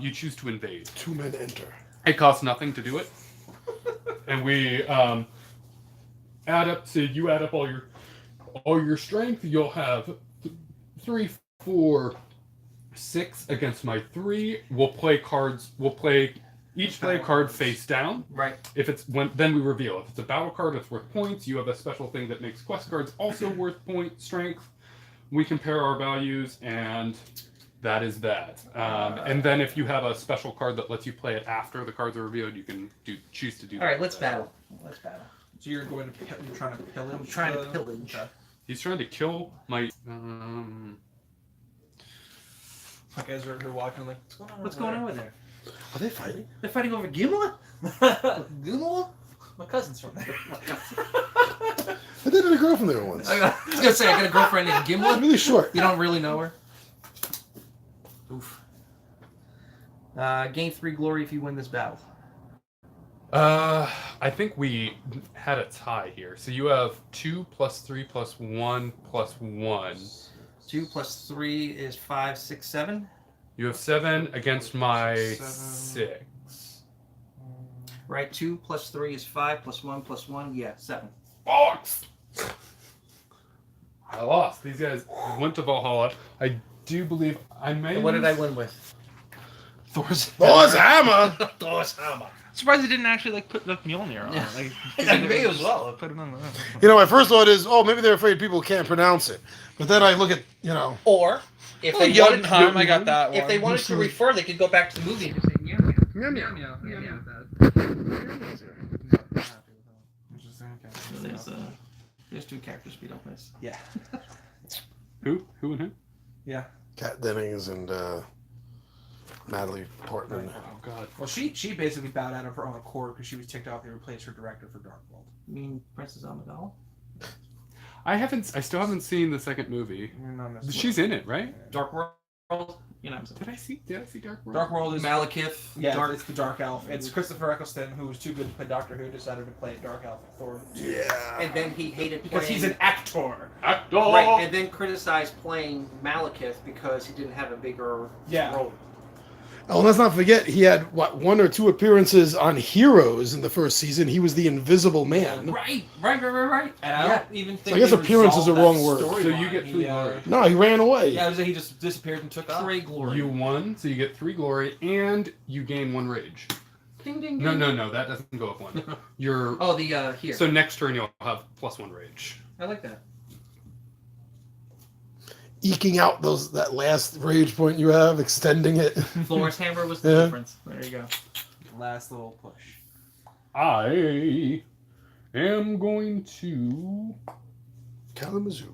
You choose to invade. 2 men enter. It costs nothing to do it, and we add up. So you add up all your strength. You'll have 3, 4, 6 against my 3. We'll play cards. We'll play each play a card face down. Right. If it's then we reveal. If it's a battle card, it's worth points. You have a special thing that makes quest cards also worth strength. We compare our values, and that is that. And then if you have a special card that lets you play it after the cards are revealed, you can choose to do that. All right, let's battle. Let's battle. So you're going to you're trying to pillage. I'm trying to pillage. Okay. He's trying to kill my. You guys are walking like, What's going on over there? Are they fighting? They're fighting over Gimlet? Google? My cousin's from there. I dated a girl from there once. I was gonna say I got a girlfriend named Gimlet. Really short. You don't really know her. Oof. Gain 3 glory if you win this battle. I think we had a tie here. So you have 2 + 3 + 1 + 1. 2 + 3 is 5, 6, 7. You have 7 against my 7. 6. Right, 2 + 3 is 5 + 1 + 1. Yeah, 7. Box! I lost. These guys went to Valhalla. I do believe I may. What did I win with? Thor's Thor's hammer. Thor's hammer. Surprised they didn't actually like put the Mjolnir on. Yeah. Like, That'd be as well. Put it on the. You know, my first thought is, oh, maybe they're afraid people can't pronounce it. But then I look at, Or if Oh, they wanted Jotunheim, I got that one. if they wanted to refer, they could go back to the movie and just say meow meow. Meow, meow. Meow meow. There's two characters we don't miss. Yeah. Who and who? Yeah. Kat Dennings and Natalie Portman. Oh God. Well, she basically bowed out of her own accord because she was ticked off they replaced her director for Dark World. You mean Princess Amidala? I still haven't seen the second movie. She's in it, right? Dark World? You know what I'm saying? Did I see Dark World? Dark World is Malekith. yeah, it's the Dark Elf. It's Christopher Eccleston, who was too good to play Doctor Who, decided to play Dark Elf at Thor. Yeah. And then he hated Because playing, he's an actor. Actor. right, and then criticized playing Malekith because he didn't have a bigger Yeah. role. Oh, let's not forget, he had, one or two appearances on Heroes in the first season. He was the Invisible Man. Right. And I don't even think I guess they appearance is the resolved wrong that word. So storyline. you get three glory. No, he ran away. Yeah, he just disappeared and took off. Three glory. You won, so you get 3 glory, and you gain 1 rage. Ding ding ding. No, that doesn't go up 1. You're Oh, the here. so next turn you'll have +1 rage. I like that. Eking out that last rage point you have, extending it. Florence Hammer was the Yeah. difference. There you go. Last little push. I am going to. Kalamazoo.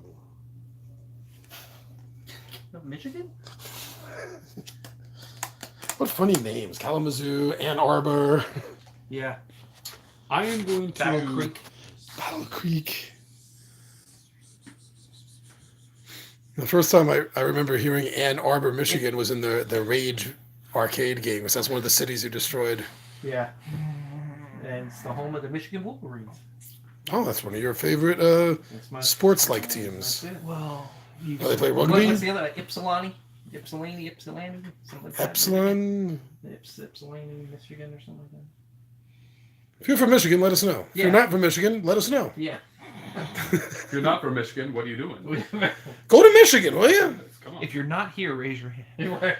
Michigan? What funny names. Kalamazoo, Ann Arbor, Yeah. I am going to. Battle Creek. Battle Creek. The first time I remember hearing Ann Arbor, Michigan was in the Rage arcade game, because that's one of the cities you destroyed. Yeah. And it's the home of the Michigan Wolverines. Oh, that's one of your favorite That's my sports-like teams. That's it. Well, Oh, they play What's rugby? the other? Ypsilanti? Ypsilanti? Something like that. Epsilon. Ypsilanti, Michigan, or something like that. If you're from Michigan, let us know. If Yeah. you're not from Michigan, let us know. Yeah. If you're not from Michigan, what are you doing? Go to Michigan, will you? Come on. if you're not here, raise your hand.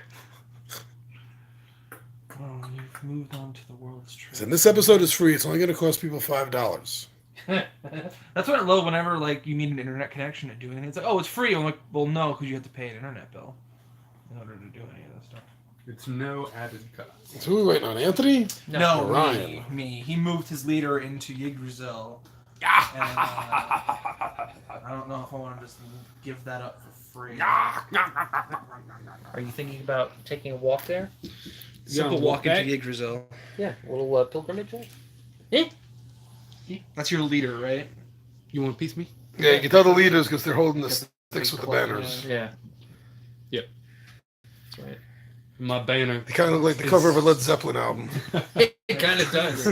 Well, you've moved on to the world's trade. And this episode is free. It's only going to cost people $5. That's what I love whenever you need an internet connection to do anything. It's like, oh, it's free. I'm like, well, no, because you have to pay an internet bill in order to do any of this stuff. It's no added cost. So who are we waiting on? Anthony? No, Ryan. me. He moved his leader into Yggdrasil. And, I don't know if I want to just give that up for free. Are you thinking about taking a walk there? Simple walk into Yggdrasil. Yeah, a little pilgrimage. Yeah. That's your leader, right? You want a piece of me? Yeah, you can tell the leaders because they're holding the sticks with the banners. Yeah. Yep. That's right. My banner. They kind of look like the cover of a Led Zeppelin album. It kind of does.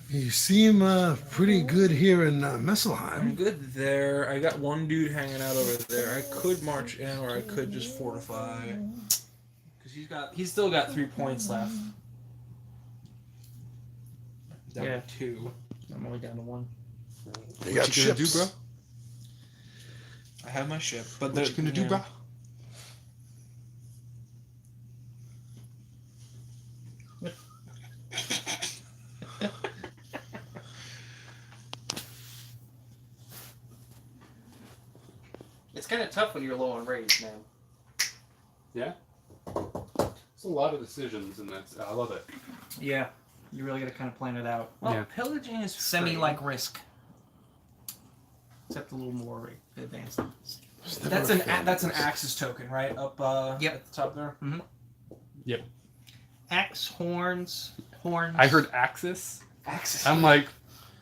You seem pretty good here in I'm Messelheim. good there. I got one dude hanging out over there. I could march in, or I could just fortify. Because he's still got 3 points left. Down Yeah. to 2. I'm only down to 1. You got What you gonna do, ships. bro? I have my ship, but What you gonna do, bro? It's kind of tough when you're low on rage, man. Yeah. It's a lot of decisions in this. I love it. Yeah. You really got to kind of plan it out. Well, Yeah. pillaging is Semi free. like Risk. Except a little more advanced. That's an Axis token, right? Up Yep. at the top there. Axe, horns. I heard Axis. Axis. I'm like,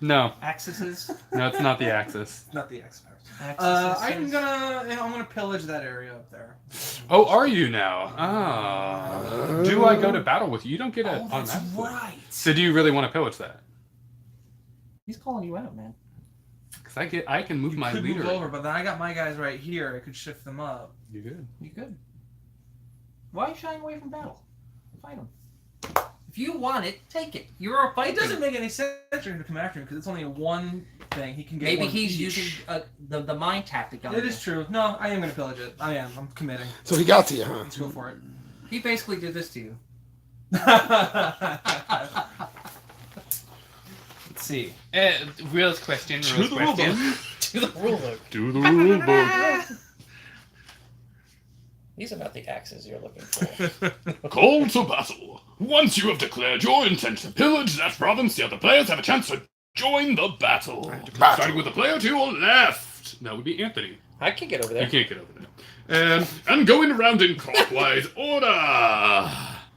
no, Axes. no, it's not the Axis. Not the Axis. Axes. I'm gonna pillage that area up there. Oh, are you now? Ah. Do I go to battle with you? You don't get it Oh, on that's that. right. So do you really want to pillage that? He's calling you out, man. Because I can move my Could leader. move over, but then I got my guys right here. I could shift them up. You good? You good. Why are you shying away from battle? Fight him. If you want it, take it. You're a It fighter. doesn't make any sense for him to come after me because it's only a 1 thing. He can get Maybe one he's each. using the mind tactic on It you. is true. No, I am going to pillage it. I am. I'm committing. So he got to you, huh? Let's go for it. He basically did this to you. Let's see. Real question. To the rule book. To the ruler. To the rule book. These are not the axes you're looking for. Call to battle. Once you have declared your intent to pillage that province, the other players have a chance to join the battle. Starting with the player to your left. That would be Anthony. I can get over You there. can't get over there. And going around in clockwise order.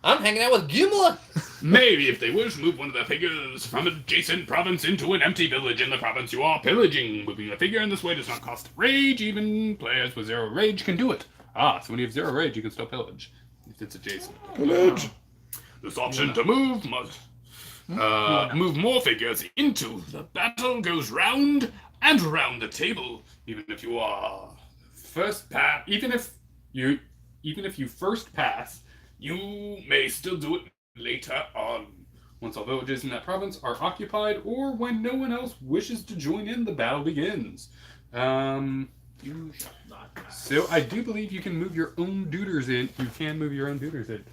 I'm hanging out with Gimla. Maybe if they wish, move one of their figures from adjacent province into an empty village in the province you are pillaging. Moving a figure in this way does not cost rage. Even players with 0 rage can do it. So when you have 0 rage, you can still pillage if it's adjacent. Pillage. This option to move must move more figures into the battle goes round and round the table. Even if you are first pass, even if you first pass, you may still do it later on. Once all villages in that province are occupied, or when no one else wishes to join in, the battle begins. You shall not pass. So I do believe you can move your own duders in. You can move your own duders in.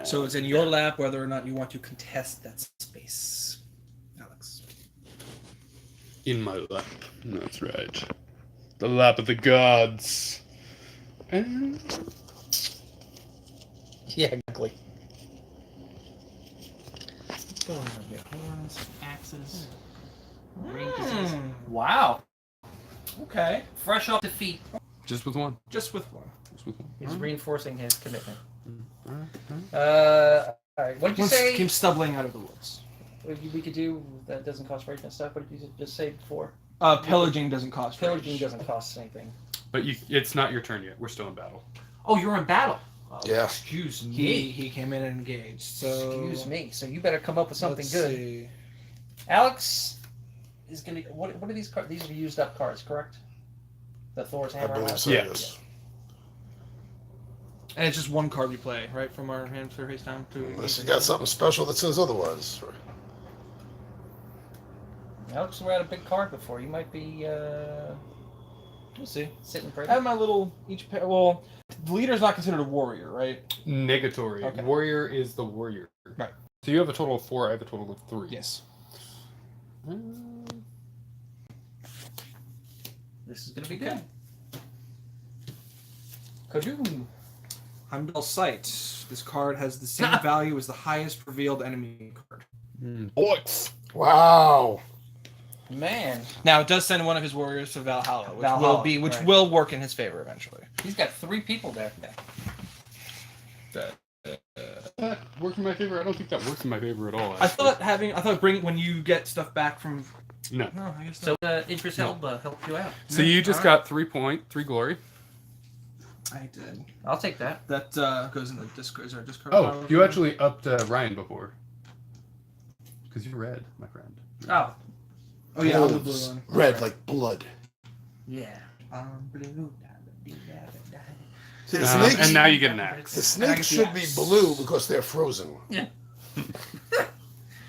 So it's in your lap whether or not you want to contest that space. Alex. In my lap. That's right. The lap of the gods. Yeah, exactly. Axes. Wow. Okay. Fresh off defeat. Just with one. Just with one. Just with one. He's reinforcing his commitment. Alright. Alright, what did you Once say? came stumbling out of the woods. We could do that doesn't cost rage and stuff. What did you just say before? Pillaging doesn't cost Pillaging rage. doesn't cost anything. But it's not your turn yet. We're still in battle. Oh, you're in battle. Oh, Yeah. Excuse me. He came in and engaged. So Excuse me. So you better come up with something let's good. see. Alex is gonna. What are these cards? These are used up cards, correct? The Thor's I hammer. believe has? so, Yeah. yes. And it's just one card we play, right? From our hand for face time to. Unless you got something special that says otherwise. Alex read a big card before. You might be We'll see. sitting I pretty. have my little each pair. Well, the leader's not considered a warrior, right? Negatory. Okay. Warrior is the warrior. Right. So you have a total of 4. I have a total of 3. Yes. This is gonna be good. Kadoom. Heimdall Sight. This card has the same value as the highest revealed enemy card. Boys. Wow. Man, Now it does send one of his warriors to Valhalla, which right. will work in his favor eventually. he's got 3 people there. That works in my favor? I don't think that works in my favor at all. I thought when you get stuff back from. No. No, I guess So interest help you out. So you just got 3 glory. I did. I'll take that. That goes in the discard. Is there a discard? Oh, pile? you actually upped Ryan before. Because you're red, my friend. Oh, Oh yeah, I'm the blue Wolves. one. Red like blood. yeah. Blue. See, the snakes, And now you get an axe. the snakes should be blue because they're frozen.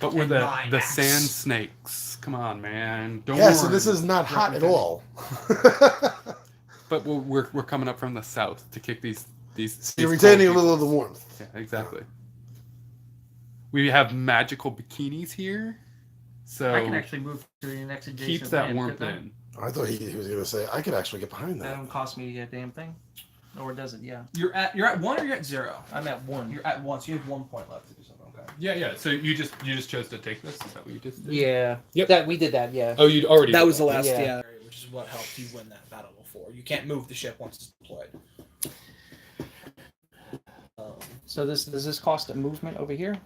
But we're And the my axe. sand snakes. Come on, man. Don't Yeah, so worry. this is not hot at all. But we're coming up from the south to kick these. You're retaining a little of the warmth. Yeah, exactly. We have magical bikinis here, so I can actually move to the next adjacent keeps that land, warmth couldn't in. I thought he was going to say, I could actually get behind That that. don't cost me a damn thing. Or does it? Yeah. You're at 1 or you're at 0. I'm at 1. You're at 1, so you have 1 point left to do something. Okay. Yeah. So you just chose to take this. Is that what you just did? Yeah. Yep. That we did that. Yeah. Oh, you'd already. That did was the last, Yeah. which is what helped you win that battle before. You can't move the ship once it's deployed. So does this cost a movement over here?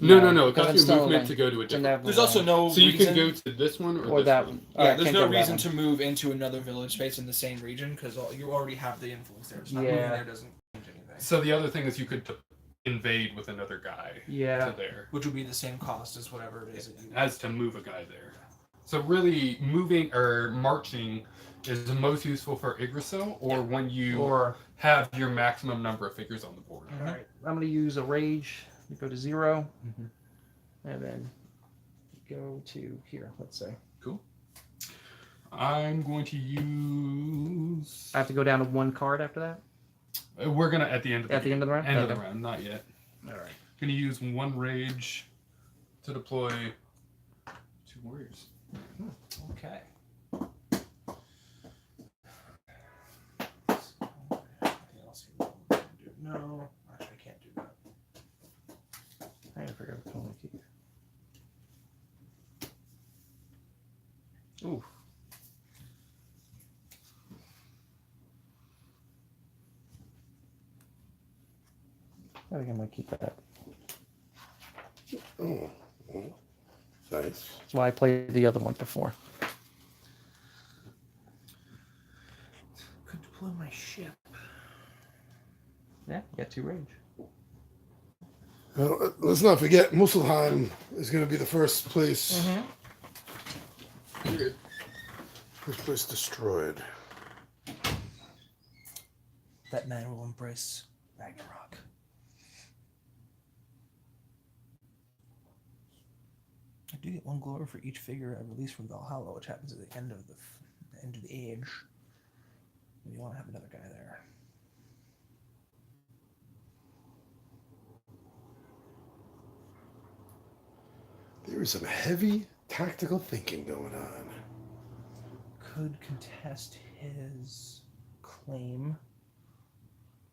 No. It Because costs I'm you still movement in- to go to a in different. that There's also no So you reason, can go to this one or or this that one. one. Yeah, Alright, there's can't no go that reason one. to move into another village space in the same region because you already have the influence there. So not moving Yeah. there doesn't change anything. So the other thing is you could invade with another guy Yeah. to there. Which would be the same cost as whatever it is that you As to move a guy there. So really, moving or marching is the most useful for Yggdrasil, or when you Or have your maximum number of figures on the board. alright, I'm gonna use a rage to go to 0, Mhm. and then go to here, let's say. Cool. I'm going to use. I have to go down to 1 card after that? We're gonna at the end of the At the end of the round? end of Okay. the round, not yet. Alright. Gonna use 1 rage to deploy 2 warriors. Okay. No, actually I can't do that. I forgot what color to keep. Ooh. I think I might keep that. Oh, nice. That's why I played the other one before. Could deploy my ship. Yeah, you got 2 range. Let's not forget, Muspelheim is going to be the first place. First place destroyed. That man will embrace Ragnarok. I do get 1 glory for each figure I release from Valhalla, which happens at the end of the end of the age. Maybe you want to have another guy there. There is some heavy tactical thinking going on. Could contest his claim.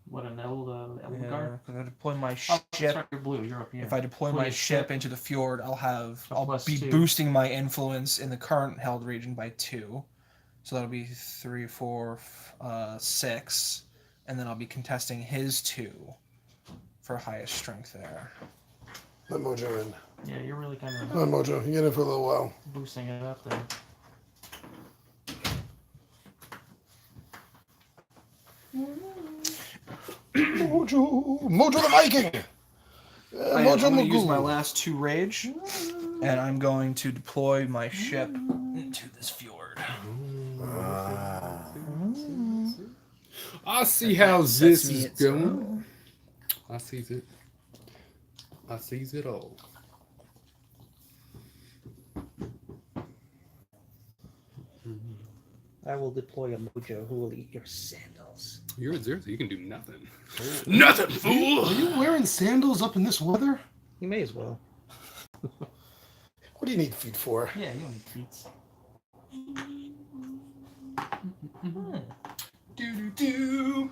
What, an Elgar? Yeah, because I deploy my Oh, ship. that's right, you're blue. You're up here. If I deploy Deploy my your ship ship. into the fjord, I'll be +2. boosting my influence in the current held region by 2. So that'll be 3, 4, 6, and then I'll be contesting his 2 for highest strength there. Let Mojo in. Yeah, you're really kind Come on, Mojo. You get in for a little while. of boosting it up there. Mojo the Viking! I'm Mojo going to use Magoo. my last 2 rage, and I'm going to deploy my ship into this fjord. I see how Sets this me is at going. I sees it. I sees it all. I will deploy a Mojo who will eat your sandals. You're at 0, so you can do nothing. Nothing, fool! Are you wearing sandals up in this weather? You may as well. What do you need feet for? Yeah, you don't need feet. Do do do.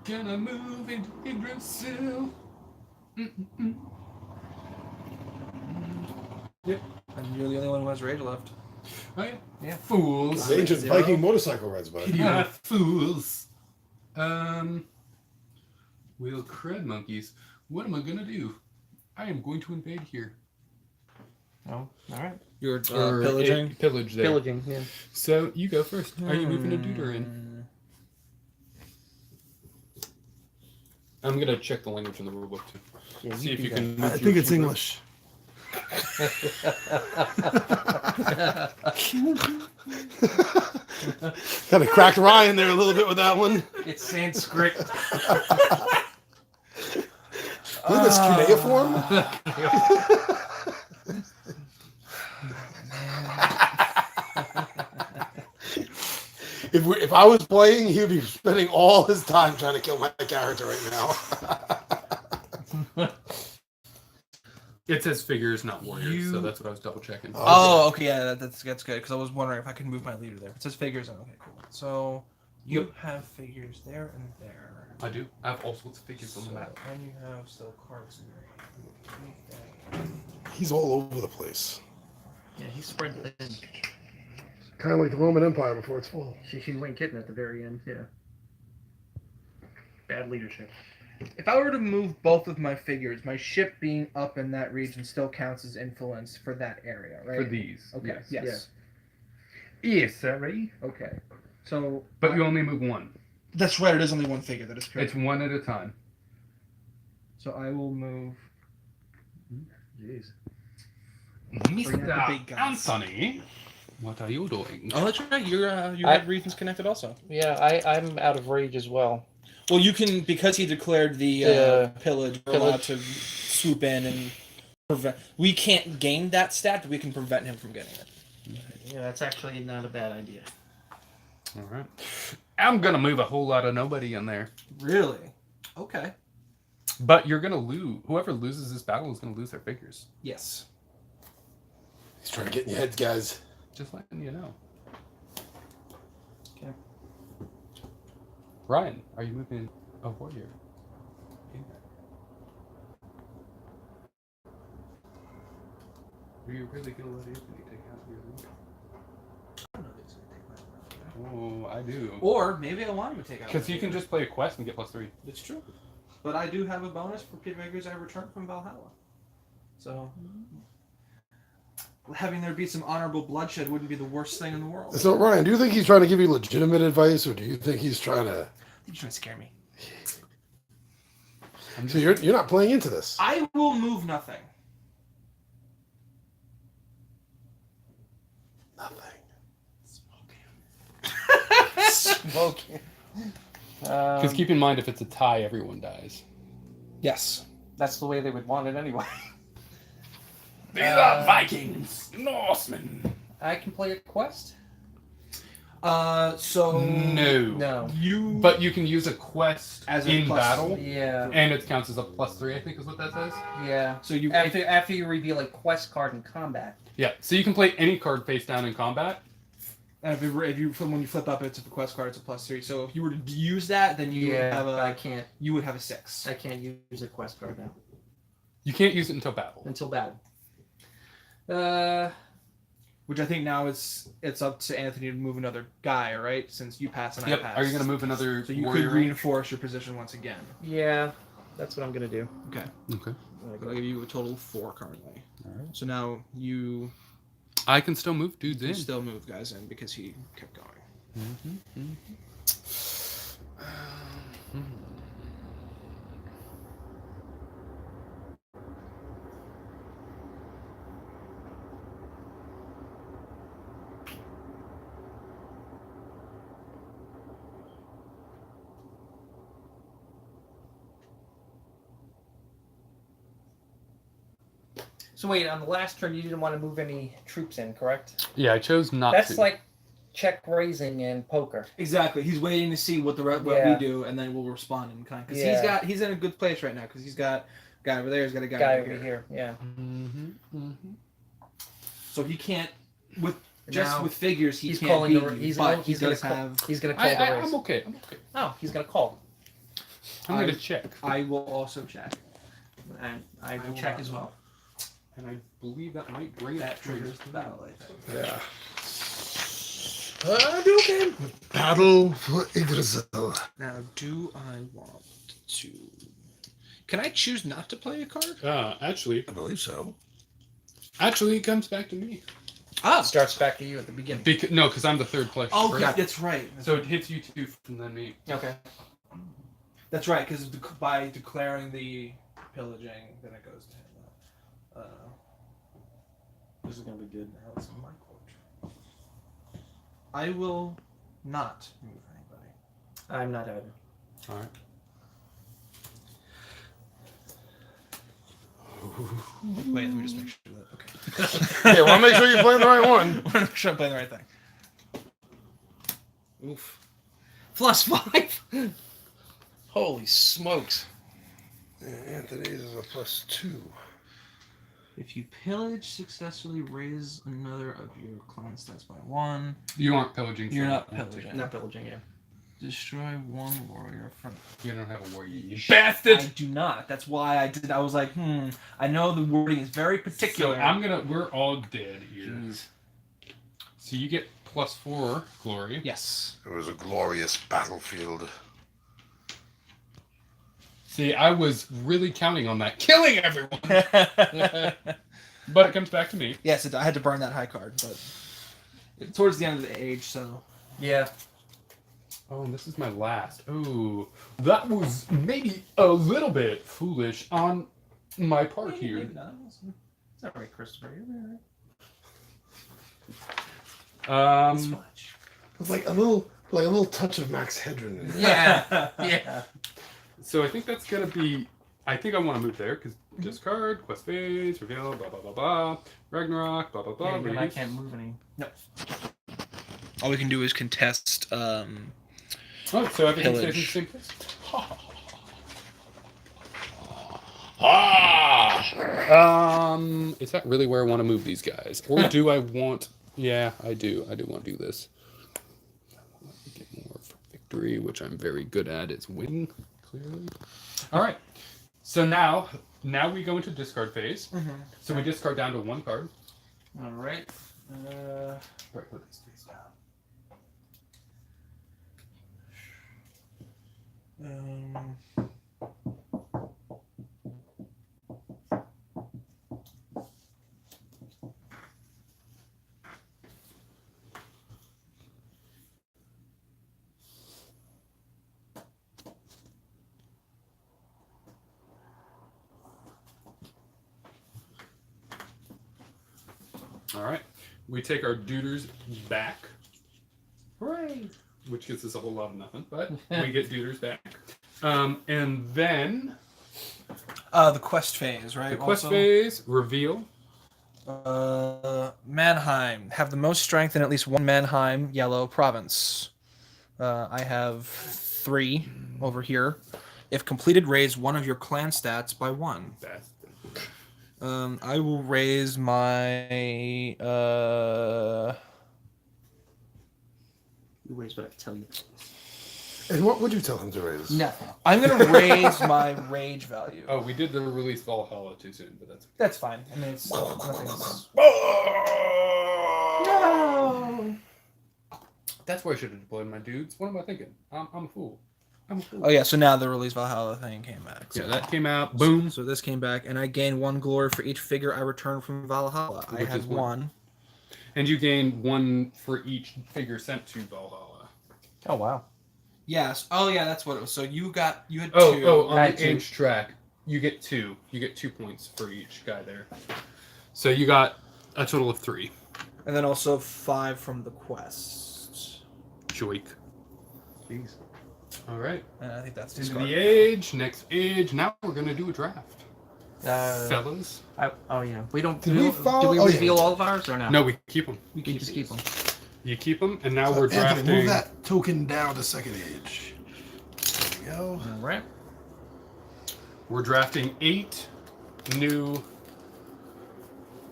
Gonna move into Yggdrasil. Yep. And you're the only one who has rage left. Oh yeah. Yeah. Fools. Ancient 0. Viking motorcycle rides by. Yeah, fools. Well, crud monkeys. What am I gonna do? I am going to invade here. Oh, alright. You're Or pillaging? Pillage there. Pillaging, yeah. So you go first. Are you moving a duder in? I'm gonna check the language in the rulebook too. Yeah, See if do you that. can. I move think your it's keeper. English. Kind of cracked Ryan there a little bit with that one. It's Sanskrit. Look at this cuneiform. If I was playing, he'd be spending all his time trying to kill my character right now. It says figures, not warriors, so that's what I was double checking. Oh, okay, yeah, that's good, because I was wondering if I could move my leader there. It says figures, okay, cool. So, you have figures there and there. I do. I have all sorts of figures on the map. And you have still cards in your hand. He's all over the place. Yeah, he's spread thin. Kind of like the Roman Empire before its fall. She went kitten at the very end, yeah. Bad leadership. If I were to move both of my figures, my ship being up in that region still counts as influence for that area, right? For these. Okay, Yes. yes. Yes, sorry. Okay. So. But you only move one. That's right, it is only one figure, that is correct. It's one at a time. So I will move. Jeez. Mr. big guns. Anthony, what are you doing? Oh, that's right. You I- have regions connected also. Yeah, I'm out of rage as well. Well, you can, because he declared the The pillage, you're allowed to swoop in and prevent. We can't gain that stat, but we can prevent him from getting it. Yeah, that's actually not a bad idea. All right. I'm gonna move a whole lot of nobody in there. Really? Okay. But you're gonna lose. Whoever loses this battle is gonna lose their figures. Yes. He's trying to get in your heads, guys. Just letting you know. Okay. Ryan, are you moving a warrior? Are you really gonna let Anthony take out your leader? I don't know if he's gonna take my Oh, I do. Or maybe I want him to take out. Because you can just play a quest and get +3. It's true. But I do have a bonus for figures I return from Valhalla. So having there be some honorable bloodshed wouldn't be the worst thing in the world. So, Ryan, do you think he's trying to give you legitimate advice, or do you think he's trying to... He's trying to scare me. So you're not playing into this? I will move nothing. Nothing. Smoking. Because keep in mind, if it's a tie, everyone dies. Yes. That's the way they would want it anyway. These are Vikings, Norsemen. I can play a quest? So No. you But you can use a quest As a in plus- battle, Yeah. and it counts as a +3, I think is what that says. Yeah. so you After you reveal a quest card in combat. Yeah, so you can play any card face down in combat. and if you when you flip up it's a quest card, it's a +3. So if you were to use that, then you would have I a can't. you would have a 6. I can't use a quest card now You can't use it until battle. until battle. Which I think now it's up to Anthony to move another guy, right? Since you pass and I Yep. pass. Are you going to move another So you warrior? could reinforce your position once again. Yeah, that's what I'm gonna do. Okay. Okay. So I'll give you a total of 4 currently. Alright. So now you I can still move dudes in. still move guys in because he kept going. So wait, on the last turn you didn't want to move any troops in, correct? Yeah, I chose not That's to. like check raising in poker. Exactly. He's waiting to see what what Yeah. we do, and then we'll respond in kind. Because Yeah. he's in a good place right now. Because he's got a guy over there. He's got a guy, Guy over over here. Yeah. So he can't with Now, with figures. He he's can't calling beat the. you, He's but gonna. he He's gonna does call. have. He's gonna call the race. I'm okay. I'm okay. Oh, he's gonna call. I'm going to check. I will also check. And I will will check not. as well. And I believe that might bring That it triggers the battle. I think. Yeah. Do again. Battle for Yggdrasil. Now, do I want to? Can I choose not to play a card? Actually, I believe so. it comes back to me. Ah. Starts back to you at the beginning. Because I'm the third player. Oh, correct? yeah, that's right. So it hits you 2 and then me. Okay. That's right, because by declaring the pillaging, then it goes to him. This is gonna be good now. It's my court. I will not move anybody. I'm not either. All right. Wait, let me just make sure that. Okay. Yeah, well, make sure you're playing the right one. I want to make sure I'm playing the right thing. Oof. +5. Holy smokes. Yeah, Anthony's is a +2. If you pillage, successfully raise another of your clan stats by 1. You aren't pillaging. You're so not I don't pillaging. take- Not pillaging you. Destroy 1 warrior from. You don't have a warrior. You I bastard! do not. That's why I did. I was like, I know the wording is very So particular. we're all dead here. Jeez. So you get +4 glory. Yes. It was a glorious battlefield. See, I was really counting on that. Killing everyone! But it comes back to me. Yes, I had to burn that high card, but towards the end of the age, so. Yeah. Oh, and this is my last. Oh, that was maybe a little bit foolish on my part here. Maybe not. It's not right, Christopher. You're Um, much. It's like a little touch of Max Hedron. Yeah. Yeah. so I think that's gonna be I think I want to move there because discard, quest phase, reveal, blah blah blah blah, Ragnarok, blah blah blah. Yeah, and I can't move any. No. All we can do is contest. Oh, so everything stays in the Pillage. same place. Is that really where I want to move these guys, or do I want? Yeah, I do. I do want to do this. Get more for victory, which I'm very good at. It's winning, clearly. All right. So now we go into discard phase. So we discard down to 1 card. All right. Right, put this face down. All right. We take our duders back. Hooray! Which gives us a whole lot of nothing, but we get duders back. And then The quest phase, right? the quest phase, reveal. Mannheim. Have the most strength in at least one Mannheim yellow province. I have 3 over here. If completed, raise one of your clan stats by 1. That's I will raise my. You raise what I tell you. And what would you tell him to raise? Nothing. I'm gonna raise my rage value. Oh, we did the release Valhalla too soon, but that's That's fine. I mean, it's nothing's. No. that's where I should have deployed my dudes. What am I thinking? I'm a fool. I'm a fool. Oh yeah, so now the release Valhalla thing came back. So. Yeah, that came out. Boom. So this came back, and I gain 1 glory for each figure I return from Valhalla. I Which have is 1. And you gain 1 for each figure sent to Valhalla. Oh wow. Yes. Oh yeah, that's what it was. So you had 2. On I the had 2. age track, you get 2. You get 2 points for each guy there. So you got a total of 3. And then also 5 from the quest. Joik. Jeez. All right. And I think that's Into discarded. the age, next age. Now we're gonna do a draft, fellas. Oh yeah. We don't. Did do we we follow- oh, yeah. reveal all of ours or no? No, we keep them. We can just keep them. You keep them, and now we're Anthony, drafting. move that token down to second age. There we go. All right. We're drafting 8 new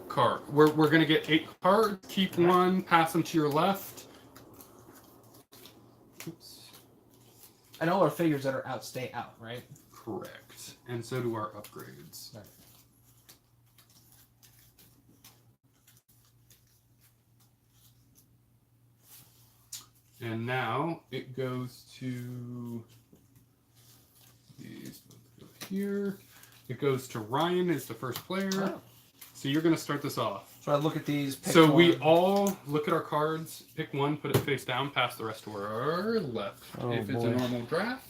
cards. We're gonna get 8 cards. Keep 1. Pass them to your left. Oops. And all our figures that are out stay out, right? Correct. And so do our upgrades. Right. And now it goes to these both go here. It goes to Ryan as the first player. Oh. So you're going to start this off. So I look at these. Pick So we one. all look at our cards, pick 1, put it face down, pass the rest to our left. Oh, if it's boy. a normal draft.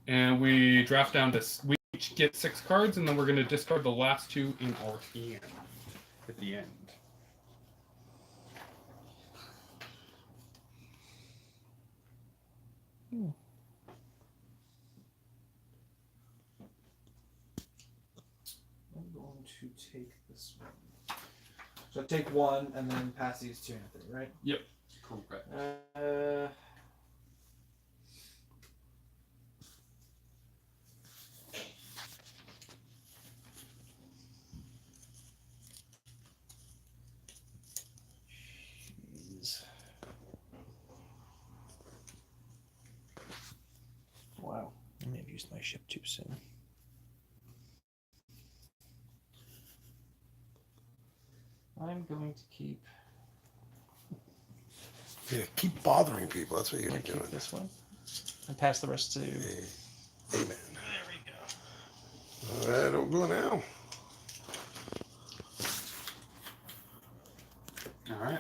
And we draft down this. We each get 6 cards, and then we're going to discard the last 2 in our hand at the end. I'm going to take this one. So take 1 and then pass these to Anthony, right? Yep. Correct. Jeez. Wow. I may have used my ship too soon. I'm going to keep. Yeah, keep bothering people. That's what you're I doing. keep this one and pass the rest to. Hey, amen. There we go. All right, don't go now. All right.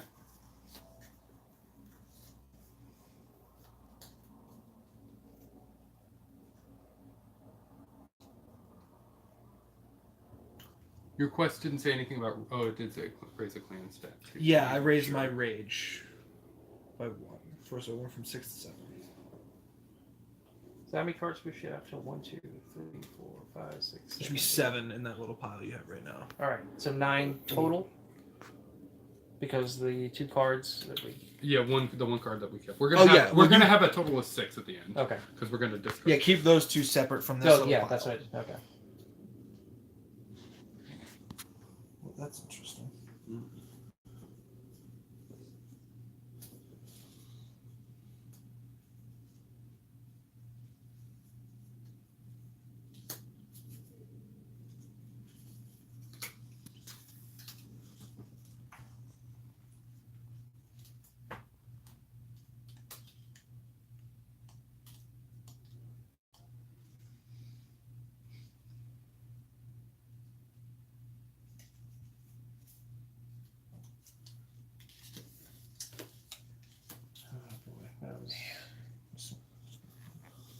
Your quest didn't say anything about. Oh, it did say raise a clan stat. Too. Yeah, I raised Sure. my rage by 1. First, I went from 6 to 7. So how many cards we should have? 1, 2, 3, 4, 5, 6. There should be 7 in that little pile you have right now. All right, so 9 total. Because the 2 cards that we. Yeah, the one card that we kept. We're gonna have a total of 6 at the end. Okay. Because we're gonna discard. Yeah, keep those 2 separate from this. Oh, yeah, pile. that's right. Okay. Well, that's interesting.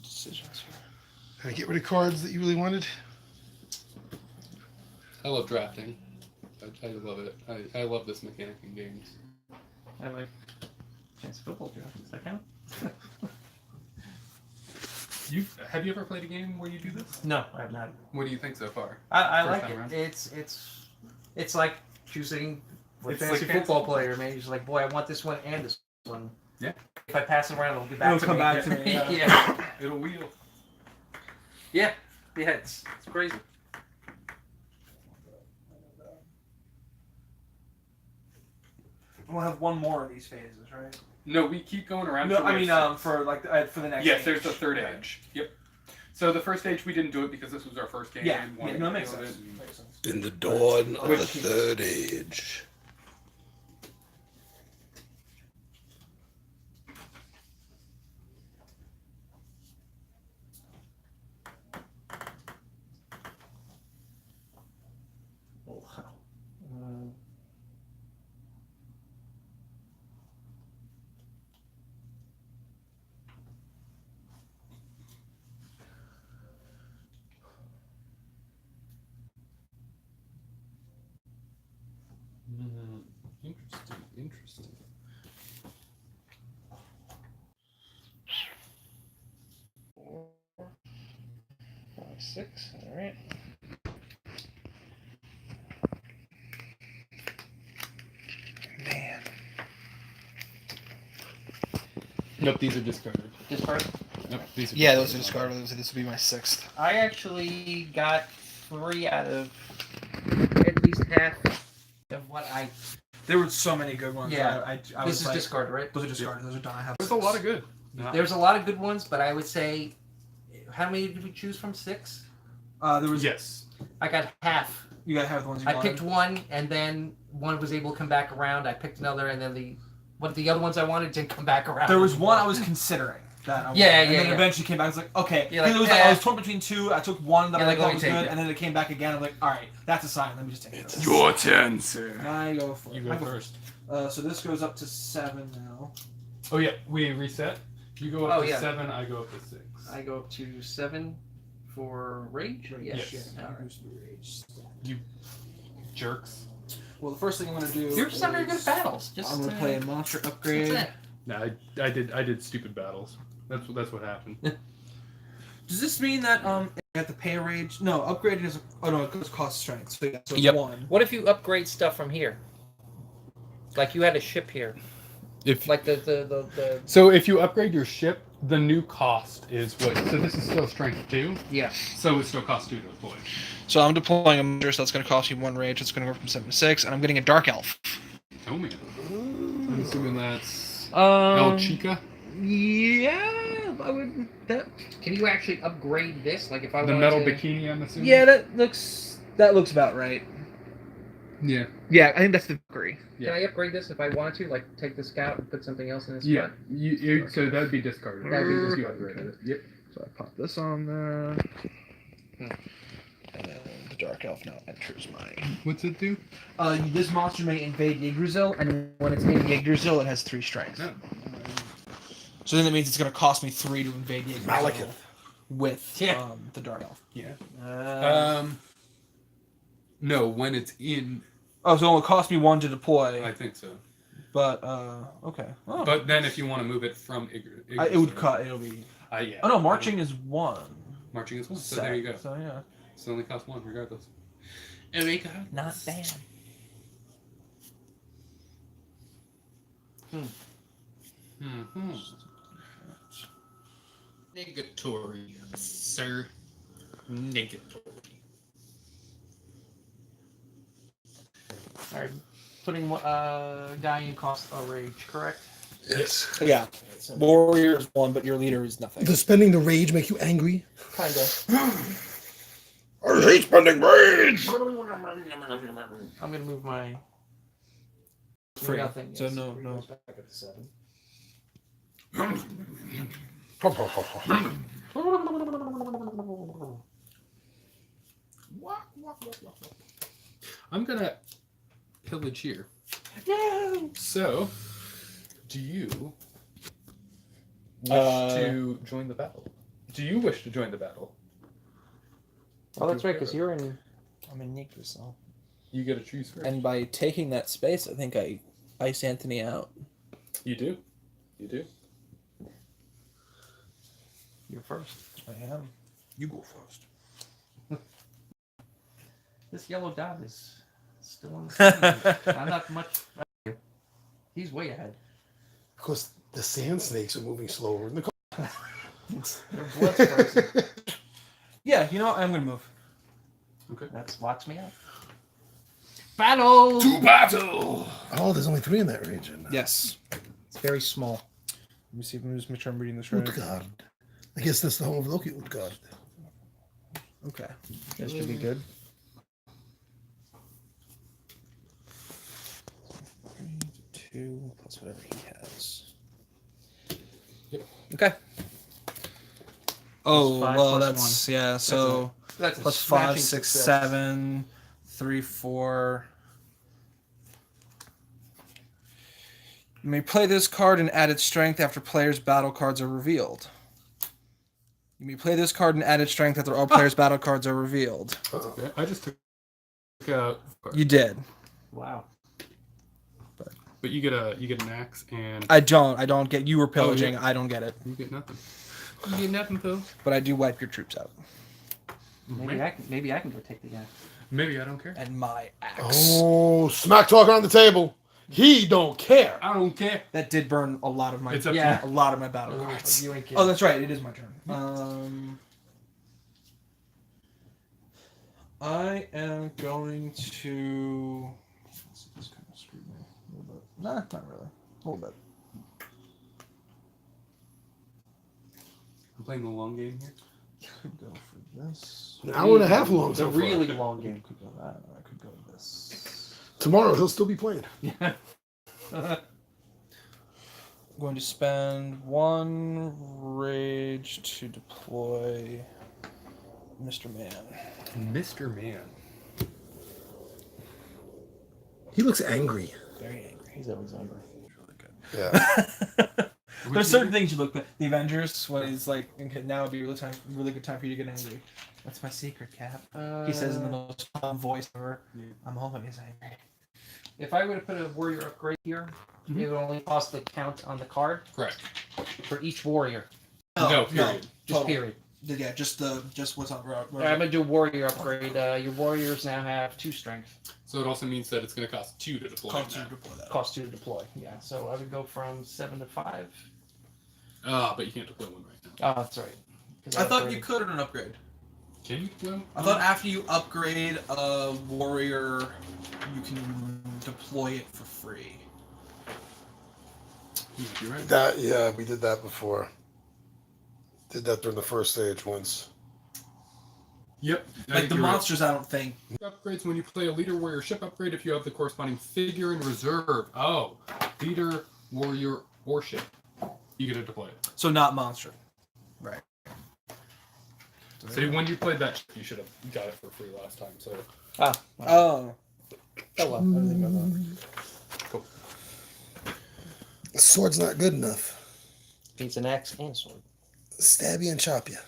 Decisions here. Can I get rid of cards that you really wanted? I love drafting. I love it. I love this mechanic in games. I like fantasy football draft. Does that count? Have you ever played a game where you do this? No, I have not. What do you think so far? I First like time it. around? It's like choosing a It's fantasy like football player. Man, you're just like, boy, I want this one and this one. Yeah. If I pass it around, it'll be back It'll to come me. back to me, yeah. Yeah. It'll wheel. Yeah. Yeah. It's crazy. We'll have one more of these phases, right? No, we keep going around. No, till we I mean have 6. for for the next. Yes, age. there's the third Okay. age. Yep. So the first age we didn't do it because this was our first game. Yeah, Wanted no, to that makes build sense. it and- Makes sense. In the dawn of Which- the third age. Oh, wow. Uh, Interesting. 4, 5, 6. All right. Man. Nope, these are discarded. Discard. Nope, these are Yeah, those are discarded. This will be my 6th. I actually got 3 out of at least half of what I. There were so many good ones. Yeah. I This was is like, discard, right? Those are discarded. Those are done. I have. There's a lot of good. There's a lot of good ones, but I would say, how many did we choose from? 6. There was. Yes. I got half. You gotta have the ones you I wanted. picked one, and then one was able to come back around. I picked another, and then the other ones I wanted didn't come back around. There was one I was considering. That I wanted, Yeah, and yeah, then yeah. eventually came back. I was like, okay. You're like, it was I was torn between 2. I took one that You're I like, thought let me was take good, it. and then it came back again. I'm like, all right, that's a sign. Let me just take it. Your turn, sir. I go for it. You go first. So this goes up to 7 now. Oh yeah, we reset. You go up Oh, to yeah. 7. I go up to 6. I go up to 7 for rage. Yes. Yes. All right. You jerks. Well, the first thing I'm gonna do. You're just not very good at is battles. Just I'm gonna play a monster upgrade. That's it. No, I did stupid battles. That's what happened. Does this mean that you have to pay a rage? No, upgrading is. Oh no, it goes cost strength. So yeah, so Yep. 1. What if you upgrade stuff from here? Like you had a ship here. If Like the so, if you upgrade your ship, the new cost is what? So this is still strength 2. yeah. So it still costs 2 to deploy. So I'm deploying a monster, so that's gonna cost me 1 rage. It's gonna go from 7 to 6, and I'm getting a dark elf. Oh man. I'm assuming that's El Chica. Yeah, I would. That. Can you actually upgrade this? Like if I The wanted metal to... bikini. I'm assuming. Yeah, that looks about right. Yeah. Yeah, I think that's the agree. Yeah. Can I upgrade this if I wanted to? Like take the scout and put something else in its Yeah. spot? So that'd be discarded. That'd be Because you discarded. upgraded it. Yep. So I pop this on there. Hmm. And then the dark elf now enters my. What's it do? This monster may invade Yggdrasil, and when it's in Yggdrasil, it has 3 strength. No. So then that means it's going to cost me 3 to invade Yggdrasil Malekith. with Yeah. the dark elf. Yeah. No, when it's in, Oh, so it will cost me 1 to deploy, I think so. but okay. Oh. But then if you want to move it from It would cut. It'll be. Yeah. Oh no, marching is 1. Marching is 1. So there you go. So yeah. So it only costs 1 regardless. And we got Not bad. Mm-hmm. Negatory, sir. Negatory. Alright. Putting guy in cost a rage, correct? Yes. Yeah. Warrior is 1, but your leader is nothing. Does spending the rage make you angry? Kinda. I hate spending rage! I'm gonna move my Free. nothing. So yes. no. Goes back up to 7. I'm gonna pillage here. No! So, do you wish to join the battle? Do you wish to join the battle? Oh, that's right, because you're in. I'm in Nicosia. You get to choose first. And by taking that space, I think I ice Anthony out. You do? You do? You're first. I am. You go first. This yellow dot is still on the screen. I'm not much. He's way ahead. Because the sand snakes are moving slower than the Their blood's frozen. Yeah, you know what? I'm gonna move. Okay. That locks me out. Battle! To battle! Oh, there's only 3 in that region. Yes. It's very small. Let me see if I'm just make sure I'm reading this right. Utgard. I guess that's the home of Loki, Utgard. Okay. This should be good. 2 plus whatever he has. Yep. Okay. Oh, Five well, plus that's, yeah, so That's plus 5, 6, 7, 3, 4. You may play this card and add its strength after players' battle cards are revealed. You may play this card and add its strength after all players' battle cards are revealed. That's okay. I just took out. You did. Wow. But you get an axe and I don't get. You were pillaging. yeah. I don't get it. you get nothing. You get nothing though. But I do wipe your troops out. Maybe I can go take the guy. Maybe I don't care. And my axe. Oh, smack talk on the table. He don't care. I don't care. That did burn a lot of my. It's up Yeah. A lot of my battle cards. You ain't kidding. Oh, that's right. It is my turn. I am going to. This kind of screwed me a little bit. Nah, not really. A little bit. I'm playing the long game here. Could go for this. An hour and a half long It's a so far. really long game. Could go that. Or I could go this. Tomorrow he'll still be playing. Yeah. I'm going to spend 1 rage to deploy Mr. Man. Mr. Man. He looks angry. Very angry. He's always angry. Really good. Yeah. There's certain things you look at. The Avengers, when he's like, okay, now would be a really good time for you to get angry. That's my secret, Cap. He says in the most calm voice ever. Yeah. I'm always angry. If I were to put a warrior upgrade here, it would only cost the count on the card Correct. for each warrior. No, period. Just Total. period. Yeah, just what's on road. I'm gonna do warrior upgrade. Your warriors now have 2 strength. So it also means that it's going to cost 2 to deploy. Cost you now. to deploy that. Cost 2 to deploy. Yeah. So I would go from 7 to 5. But you can't deploy one right now. Oh, that's right. 'Cause I thought you upgraded. could on an upgrade. Can you deploy one? I thought after you upgrade a warrior, you can deploy it for free. You're right. That yeah, we did that before. Did that during the first stage once. Yep. I Like think the you're right. monsters, I don't think. Upgrades when you play a leader, warrior, ship upgrade if you have the corresponding figure in reserve. Oh, leader, warrior, or ship. You get to deploy it. So not monster. Right. So when you played that, you should have got it for free last time. So Oh. Oh. Oh well. I didn't think about that. cool. The sword's not good enough. Needs an axe and a sword. Stab you and chop you.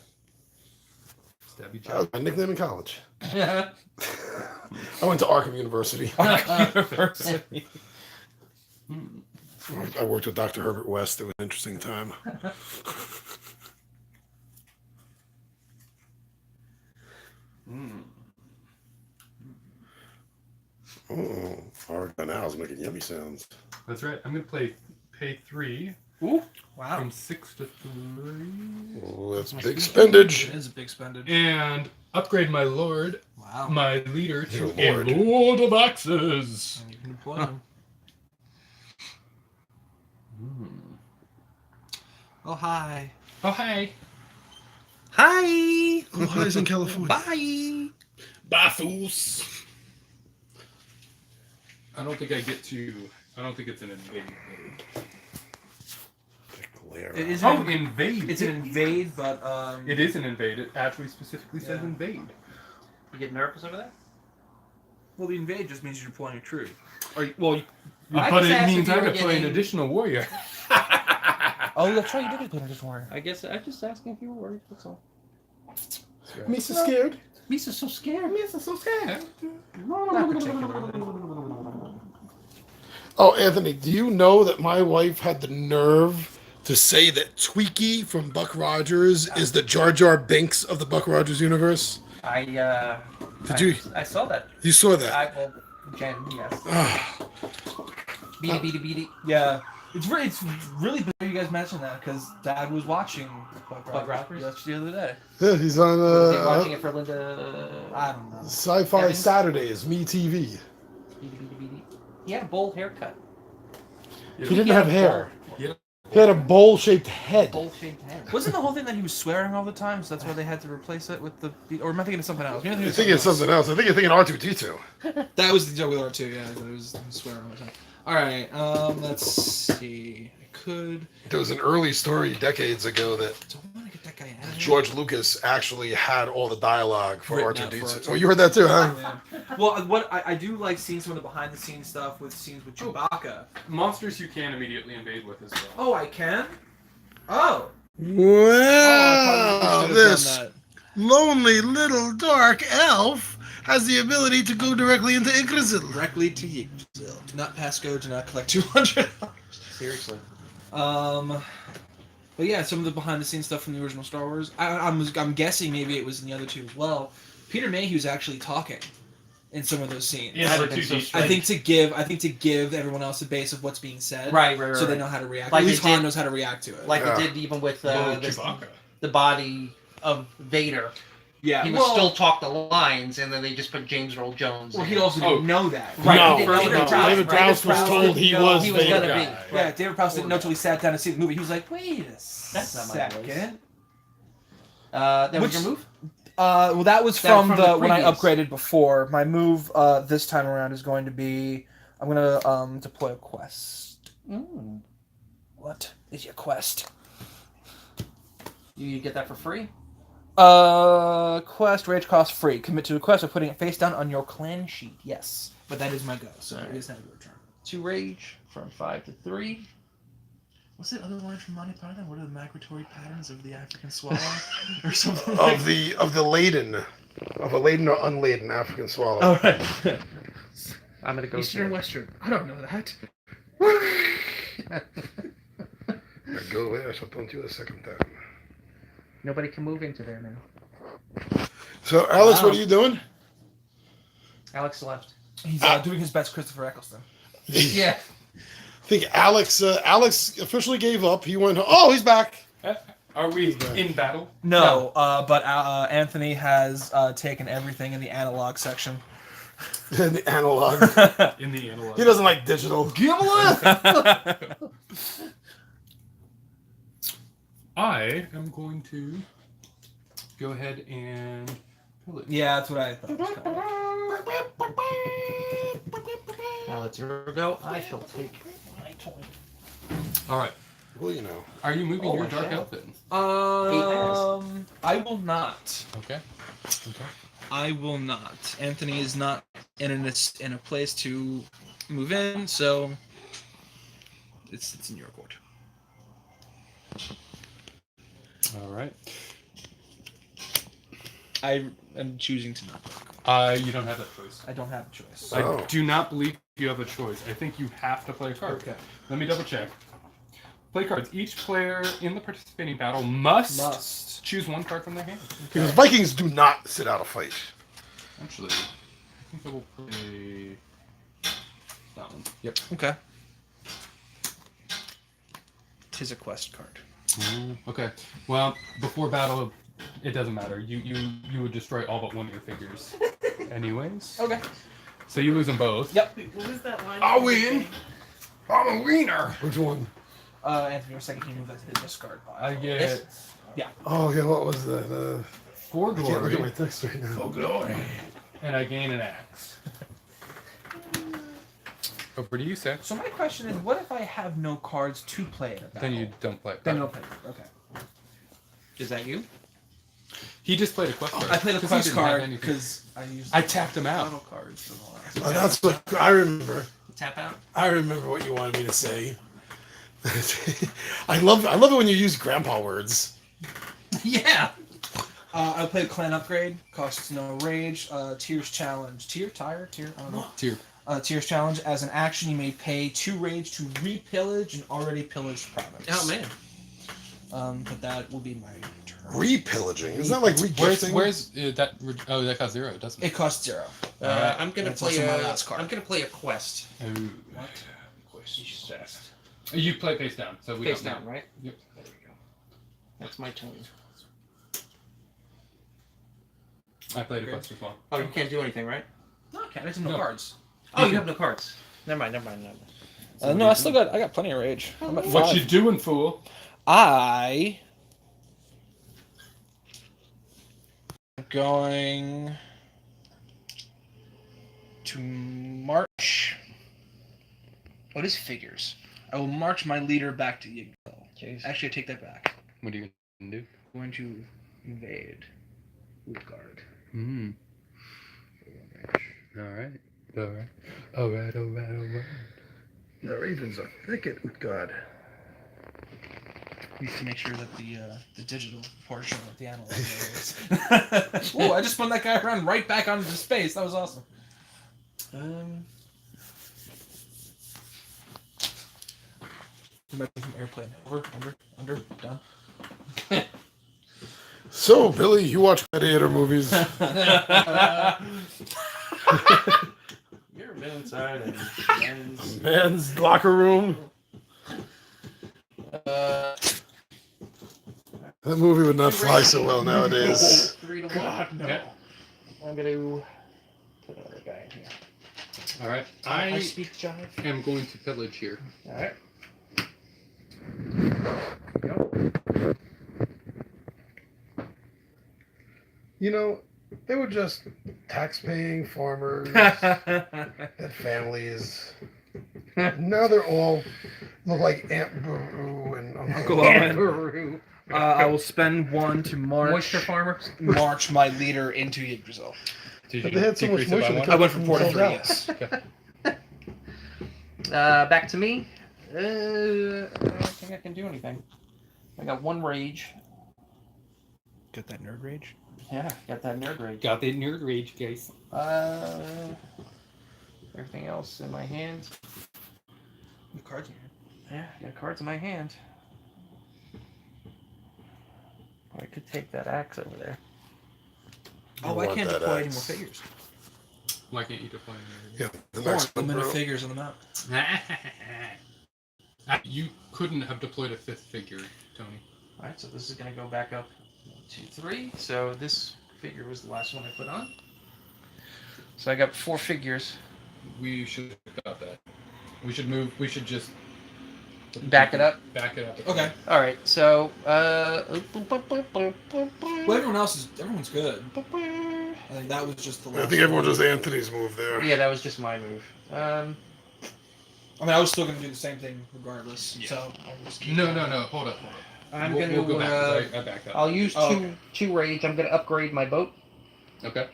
Stab each That was other. my nickname in college. Yeah. I went to Arkham University. University. I worked with Dr. Herbert West. It was an interesting time. Oh, our canal's making yummy sounds. That's right. I'm gonna pay 3. Ooh. Wow. From 6 to 3. Oh, that's big spendage. It is a big spendage. And upgrade my lord, Wow. my leader, to Your a lord. Lord of Axes. And you can deploy them. Oh, hi. Oh, hi. Hi. Oh, highs in California. Bye. Bye, fools. I don't think it's an invade. It is Oh, invade. It's an invade, but It is an invade. It actually specifically says Yeah. invade. You get nervous over that? well, the invade just means you're deploying a troop. I But just it asked means if you I were could play an getting- additional warrior. Oh, that's right. You did get put in this warrior. I guess I'm just asking if you were worried. That's all. Me so scared. Misa's so scared. Misa's so scared. Not particularly. Oh, Anthony, do you know that my wife had the nerve to say that Tweaky from Buck Rogers is the Jar Jar Binks of the Buck Rogers universe? I saw that. You saw that? Jen, yes. Ah, Beat it. Yeah. It's really big you guys mentioned that because Dad was watching Buck Rogers? Just the other day. yeah, he's on Was he watching it for Linda? I don't know. Sci-Fi Evans? Saturdays, Me TV. He had a bold haircut. He didn't have hair. Yeah. He had a bowl-shaped head. Bold-shaped head. Wasn't the whole thing that he was swearing all the time, so that's why they had to replace it with the? Or am I thinking of something else? Maybe I'm I think it's something else. I think you're thinking R2-D2. That was the joke with R2, yeah. It was swearing all the time. All right, let's see. I could. There was an early story decades ago that Don't want to get that guy out of here. George Lucas actually had all the dialogue for Written out R2-D2. for R2. Oh, you heard that too, huh? Yeah. Well, what I do like seeing some of the behind the scenes stuff with scenes with Chewbacca. Monsters you can immediately invade with as well. Oh, I can. Oh. Wow, Oh, this lonely little dark elf has the ability to go directly into Yggdrasil. directly to Yggdrasil. Do not pass go. Do not collect $200. Seriously. But yeah, some of the behind the scenes stuff from the original Star Wars. I'm guessing maybe it was in the other two as well. Peter Mayhew's actually talking in some of those scenes. Yeah, That'd the have been 2D. so I think to give everyone else a base of what's being said, Right. so they know how to react. Like At least they did- Han knows how to react to it. Like Yeah. it did even with Chewbacca. the body of Vader. yeah, He would still talk the lines, and then they just put James Earl Jones. Well, in. he also didn't know that. Right, No, he didn't know David that. Prowse, David was Prowse told he didn't was know he was Vader. gonna be. Yeah. Yeah, David Prowse didn't know until he sat down to see the movie. He was like, "Wait a That's not my second." voice. That was Which- your move? Well, that was That was from from the when I previous. upgraded before. My move this time around is going to be I'm gonna deploy a quest. Mm. What is your quest? You get that for free? Quest rage cost free. Commit to a quest by putting it face down on your clan sheet. Yes, but that is my go. So it is not your turn. 2 rage from 5 to 3. What's that other line from Monty Python? What are the migratory patterns of the African swallow, or something? Of a laden or unladen African swallow. All right. I'm gonna go Eastern and Western. I don't know that. Yeah, go there, so don't do the second time. Nobody can move into there now. So, Alex, Wow. what are you doing? Alex left. He's doing his best, Christopher Eccleston. Yeah. I think Alex officially gave up. He went. Oh, he's back. Are we in battle? No, but Anthony has taken everything in the analog section. In the analog. In the analog. He doesn't like digital. I am going to go ahead and pillage. Yeah, that's what I thought. Now let's go. I shall take my toy. All right. Well, you know. Are you moving Oh, your I dark shall. outfit? I will not. Okay. I will not. Anthony is not in a place to move in, so it's in your court. All right. I am choosing to not. You don't have that choice. I don't have a choice. Oh. I do not believe you have a choice. I think you have to play a card. Okay. Let me double check. Play cards. Each player in the participating battle must choose one card from their hand. Because Vikings do not sit out a fight. Actually, I think I will play that one. Yep. Okay. Tis a quest card. Okay. Well, before battle, it doesn't matter. You would destroy all but one of your figures. Anyways. Okay. So you lose them both. Yep. What was that line? I'll win. I'm a wiener. Which one? Anthony, your second, can you move that to the discard pile? I get Yes. Yeah. Oh, yeah, what was that? 4 I can't look at my glory. text right now. Oh, glory. And I gain an axe. Over to you, sir. So my question is, what if I have no cards to play in a battle? Then you don't play. Then no play. Okay. Is that you? He just played a quest card. I played a 'Cause he quest didn't have card anything. because I used. I tapped him out. battle cards for the last. Oh, that's what I remember. Tap out. I remember what you wanted me to say. I love it when you use grandpa words. Yeah. I played Clan Upgrade. Costs no rage. Tears Challenge. Tier? I don't know. Tier. Tears Challenge. As an action, you may pay 2 rage to repillage an already pillaged province. Oh man. But that will be my turn. Repillaging. Isn't that like regifting? Where's that? Oh, that costs 0, doesn't it? It costs 0. I'm gonna That's play also my a. last card. I'm gonna play a quest. Oh. What? You play face down, so we Face don't know. down, right? Yep. There we go. That's my turn. I played a quest as well. Oh, you can't do anything, right? No, I can't. I have no No. cards. Oh, you have no cards. Never mind. No, I got plenty of rage. I'm at What 5. you doing, fool? I am going to march. What is figures? I will march my leader back to Yggdrasil. Actually, I take that back. What are you gonna do? I'm going to invade Utgard. Hmm. Alright. Alright. The ravens are thick at Utgard. Need to make sure that the digital portion of the analog is. Oh, I just spun that guy around right back onto space. That was awesome. From airplane. Over, under, done. So, Billy, you watch gladiator movies. You're inside and men's. Man's locker room. That movie would not fly so well nowadays. 3 to 1. God, no. Yeah. I'm gonna put another guy in here. Alright. I speak jive. am going to pillage here. All right. You know, they were just tax-paying farmers, had families. Now they're all look like Aunt Beru and Uncle Owen. I will spend 1 to Moisture farmers. march my leader into Yggdrasil. Did But they had so much decrease it by moisture one? I went from 4 to 3, Themselves yes. Back to me. I don't think I can do anything. I got 1 rage. Get that nerd rage? Yeah, got that nerd rage. Got the nerd rage, guys. Everything else in my hand. The cards in here. Yeah, got cards in my hand. I could take that axe over there. Oh, I want can't that deploy any more axe. figures. Why can't you deploy Yeah, the Four next one, limited bro. figures on the map. You couldn't have deployed a 5th figure, Tony. Alright, so this is going to go back up 1, 2, 3. So this figure was the last one I put on. So I got 4 figures. We should have got that. We should move. We should just Back it up. Back it up. Okay. Alright, so Well, everyone's good. I think that was just the last I think everyone does Anthony's move there. Yeah, that was just my move. I mean, I was still going to do the same thing regardless. Yeah. So I'll just keep No. going. Hold up. I'm We'll gonna. go back. 'Cause I backed up. I'll use Oh, two rage. I'm gonna upgrade my boat. Okay.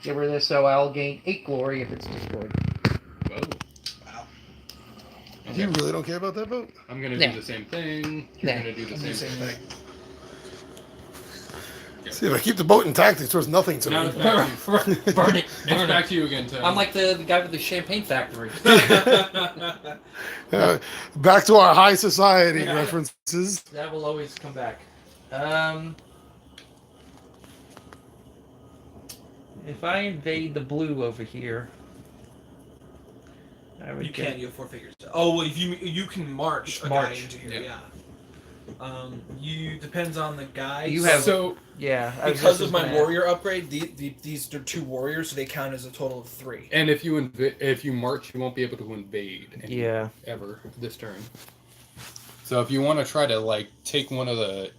Get rid of this, so I'll gain 8 glory if it's destroyed. Whoa. Wow. You really don't care about that boat? I'm gonna Yeah. do the same thing. You're Yeah. gonna do the I'm same the same thing. See, if I keep the boat intact, it's worth nothing to Now me. it's back to you. Burn it. It's back to you again, Tony. I'm like the guy with the champagne factory. Back to our high society references. That will always come back. If I invade the blue over here, I would You get... can't. You have 4 figures. Oh, well, if you can march a guy March. into here. Yeah. Yeah. You depends on the guy. You have- So Yeah. Because of my warrior upgrade, these are 2 warriors, so they count as a total of 3. and if you march, you won't be able to invade. Ever this turn. So if you want to try to like take one of the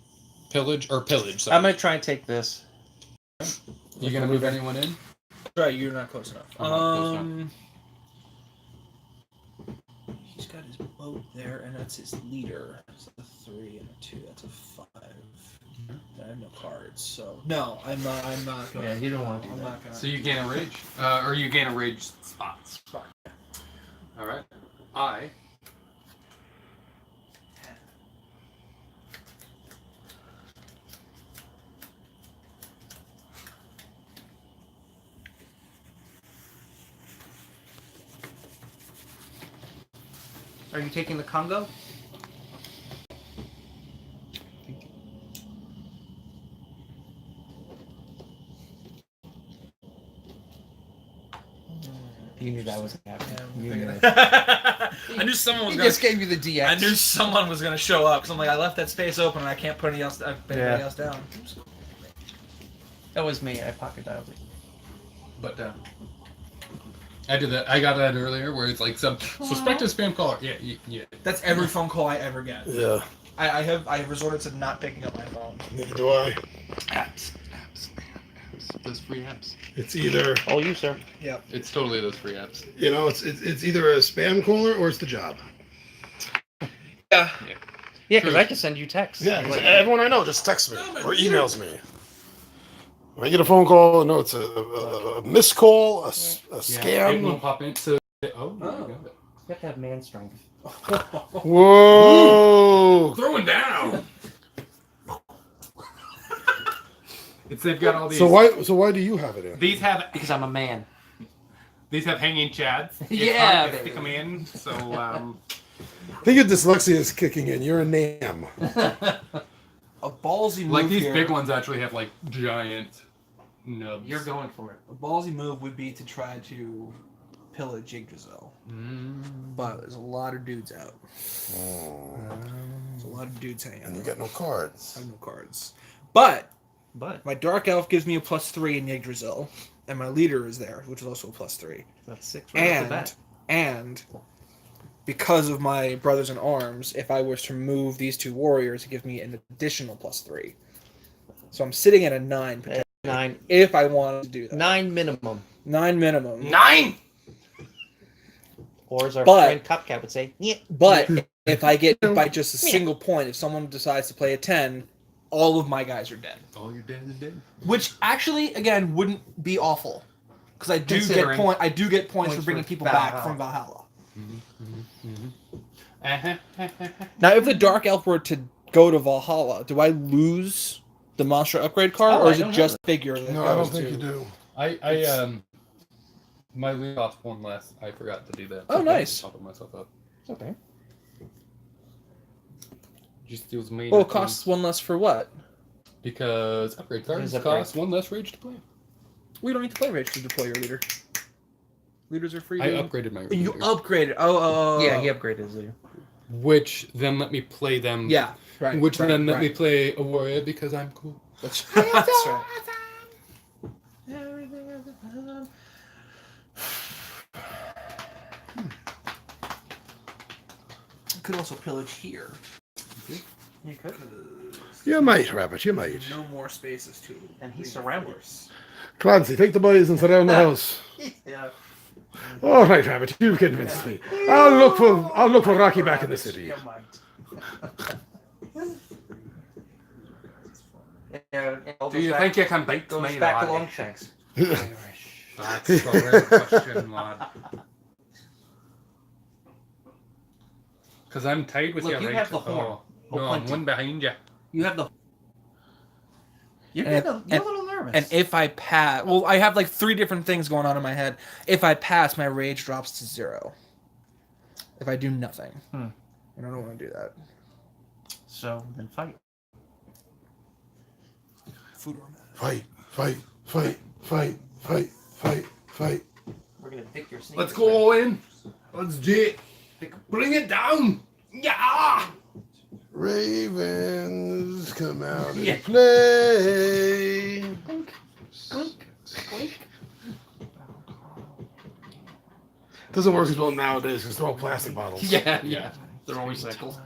pillage. Sorry. I'm gonna try and take this. You gonna move anyone in? Right, you're not close enough. I'm not close enough. He's got his boat there, and that's his leader. So a 3 and a 2. That's a 5. I have no cards, so no, I'm not. Gonna, Yeah, you don't want to do I'm that. not gonna. So you gain a rage, or you gain a rage spot. All right. Are you taking the Congo? You knew that was happening. You knew. I knew someone was He gonna. just gave you the DX. I knew someone was gonna show up because I'm like, I left that space open and I can't put anybody else down. That was me. I pocket dialed it. But I did that. I got that earlier, where it's like some suspected spam caller. Yeah. That's every phone call I ever get. Yeah. I have resorted to not picking up my phone. Neither do I. Apps. Those free apps. It's either All you, sir. Yep. It's totally those free apps. it's either a spam caller or it's the job. Yeah. Yeah, because True. I can send you texts. Yeah, everyone I know just texts me or emails me. When I get a phone call, I know it's a missed call, a It won't scam. pop into. You got it. You have to have man strength. Whoa! Throwing down. They've got all these. So why do you have it in? These have Because I'm a man. hanging chads. It's Yeah, hard to baby. stick them in. So I think your dyslexia is kicking in. You're a NAM. A ballsy move like these here. big ones actually have like giant nubs. You're going for it. A ballsy move would be to try to pillage Yggdrasil. But there's a lot of dudes out. There's a lot of dudes hanging out. And you got no cards. I have no cards. But But my Dark Elf gives me a +3 in Yggdrasil, and my leader is there, which is also a +3. that's 6 right off the bat. And because of my brothers in arms, if I was to remove these 2 warriors, it gives me an additional +3. So I'm sitting at a 9 potentially, 9. if I wanted to do that. 9 minimum. 9 minimum. 9. Or as our But- friend Cupcat would say, yeah. But if I get hit by just a single point, if someone decides to play a 10, all of my guys are dead. All your dead is dead. Which actually, again, wouldn't be awful, because I do get Considering I do get points for points bringing for people back Valhalla. from Valhalla. Uh-huh. Now, if the Dark Elf were to go to Valhalla, do I lose the monster upgrade card, Oh, or I is it don't just figure that No, I don't goes think to? you do. My lead off one less. I forgot to do that. Oh, nice. Popping myself up. Okay. Just steals me. Well, it costs 1 less for what? Because upgrade cards Because upgrade. cost 1 less rage to play. We don't need to play Rage to deploy your leader. Leaders are free. I to- upgraded my You leader, upgraded. Oh. Yeah, he upgraded his leader. which then let me play them. Yeah. Right. Which right, then let right. me play a warrior because I'm cool. That's right. Could also pillage here. You could. You might, Rabbit. You might. No more spaces to. And he's surrounded. Clancy, take the boys and surround the house. Yeah. All right, Rabbit. You've convinced me. I'll look for Rocky back in the city. Do you think you can beat goes me, back to laddie? Longshanks? That's the real question, lad. Because I'm tied with Look, you, you right? have the horn. Oh, no, I'm plenty. one behind you. You have the. You're And- a little nervous. And if I pass, well, I have like 3 different things going on in my head. If I pass, my rage drops to 0. If I do nothing, and I don't want to do that. So then fight. Food or not. Fight, fight, fight, fight, Fight, fight, fight. We're gonna pick your snake. Let's go all in. Let's do it. Bring it down. Yeah. Ravens come out Yeah. and play. Squeak, squeak. Doesn't work as well nowadays because they're all plastic bottles. Yeah. They're always cycles.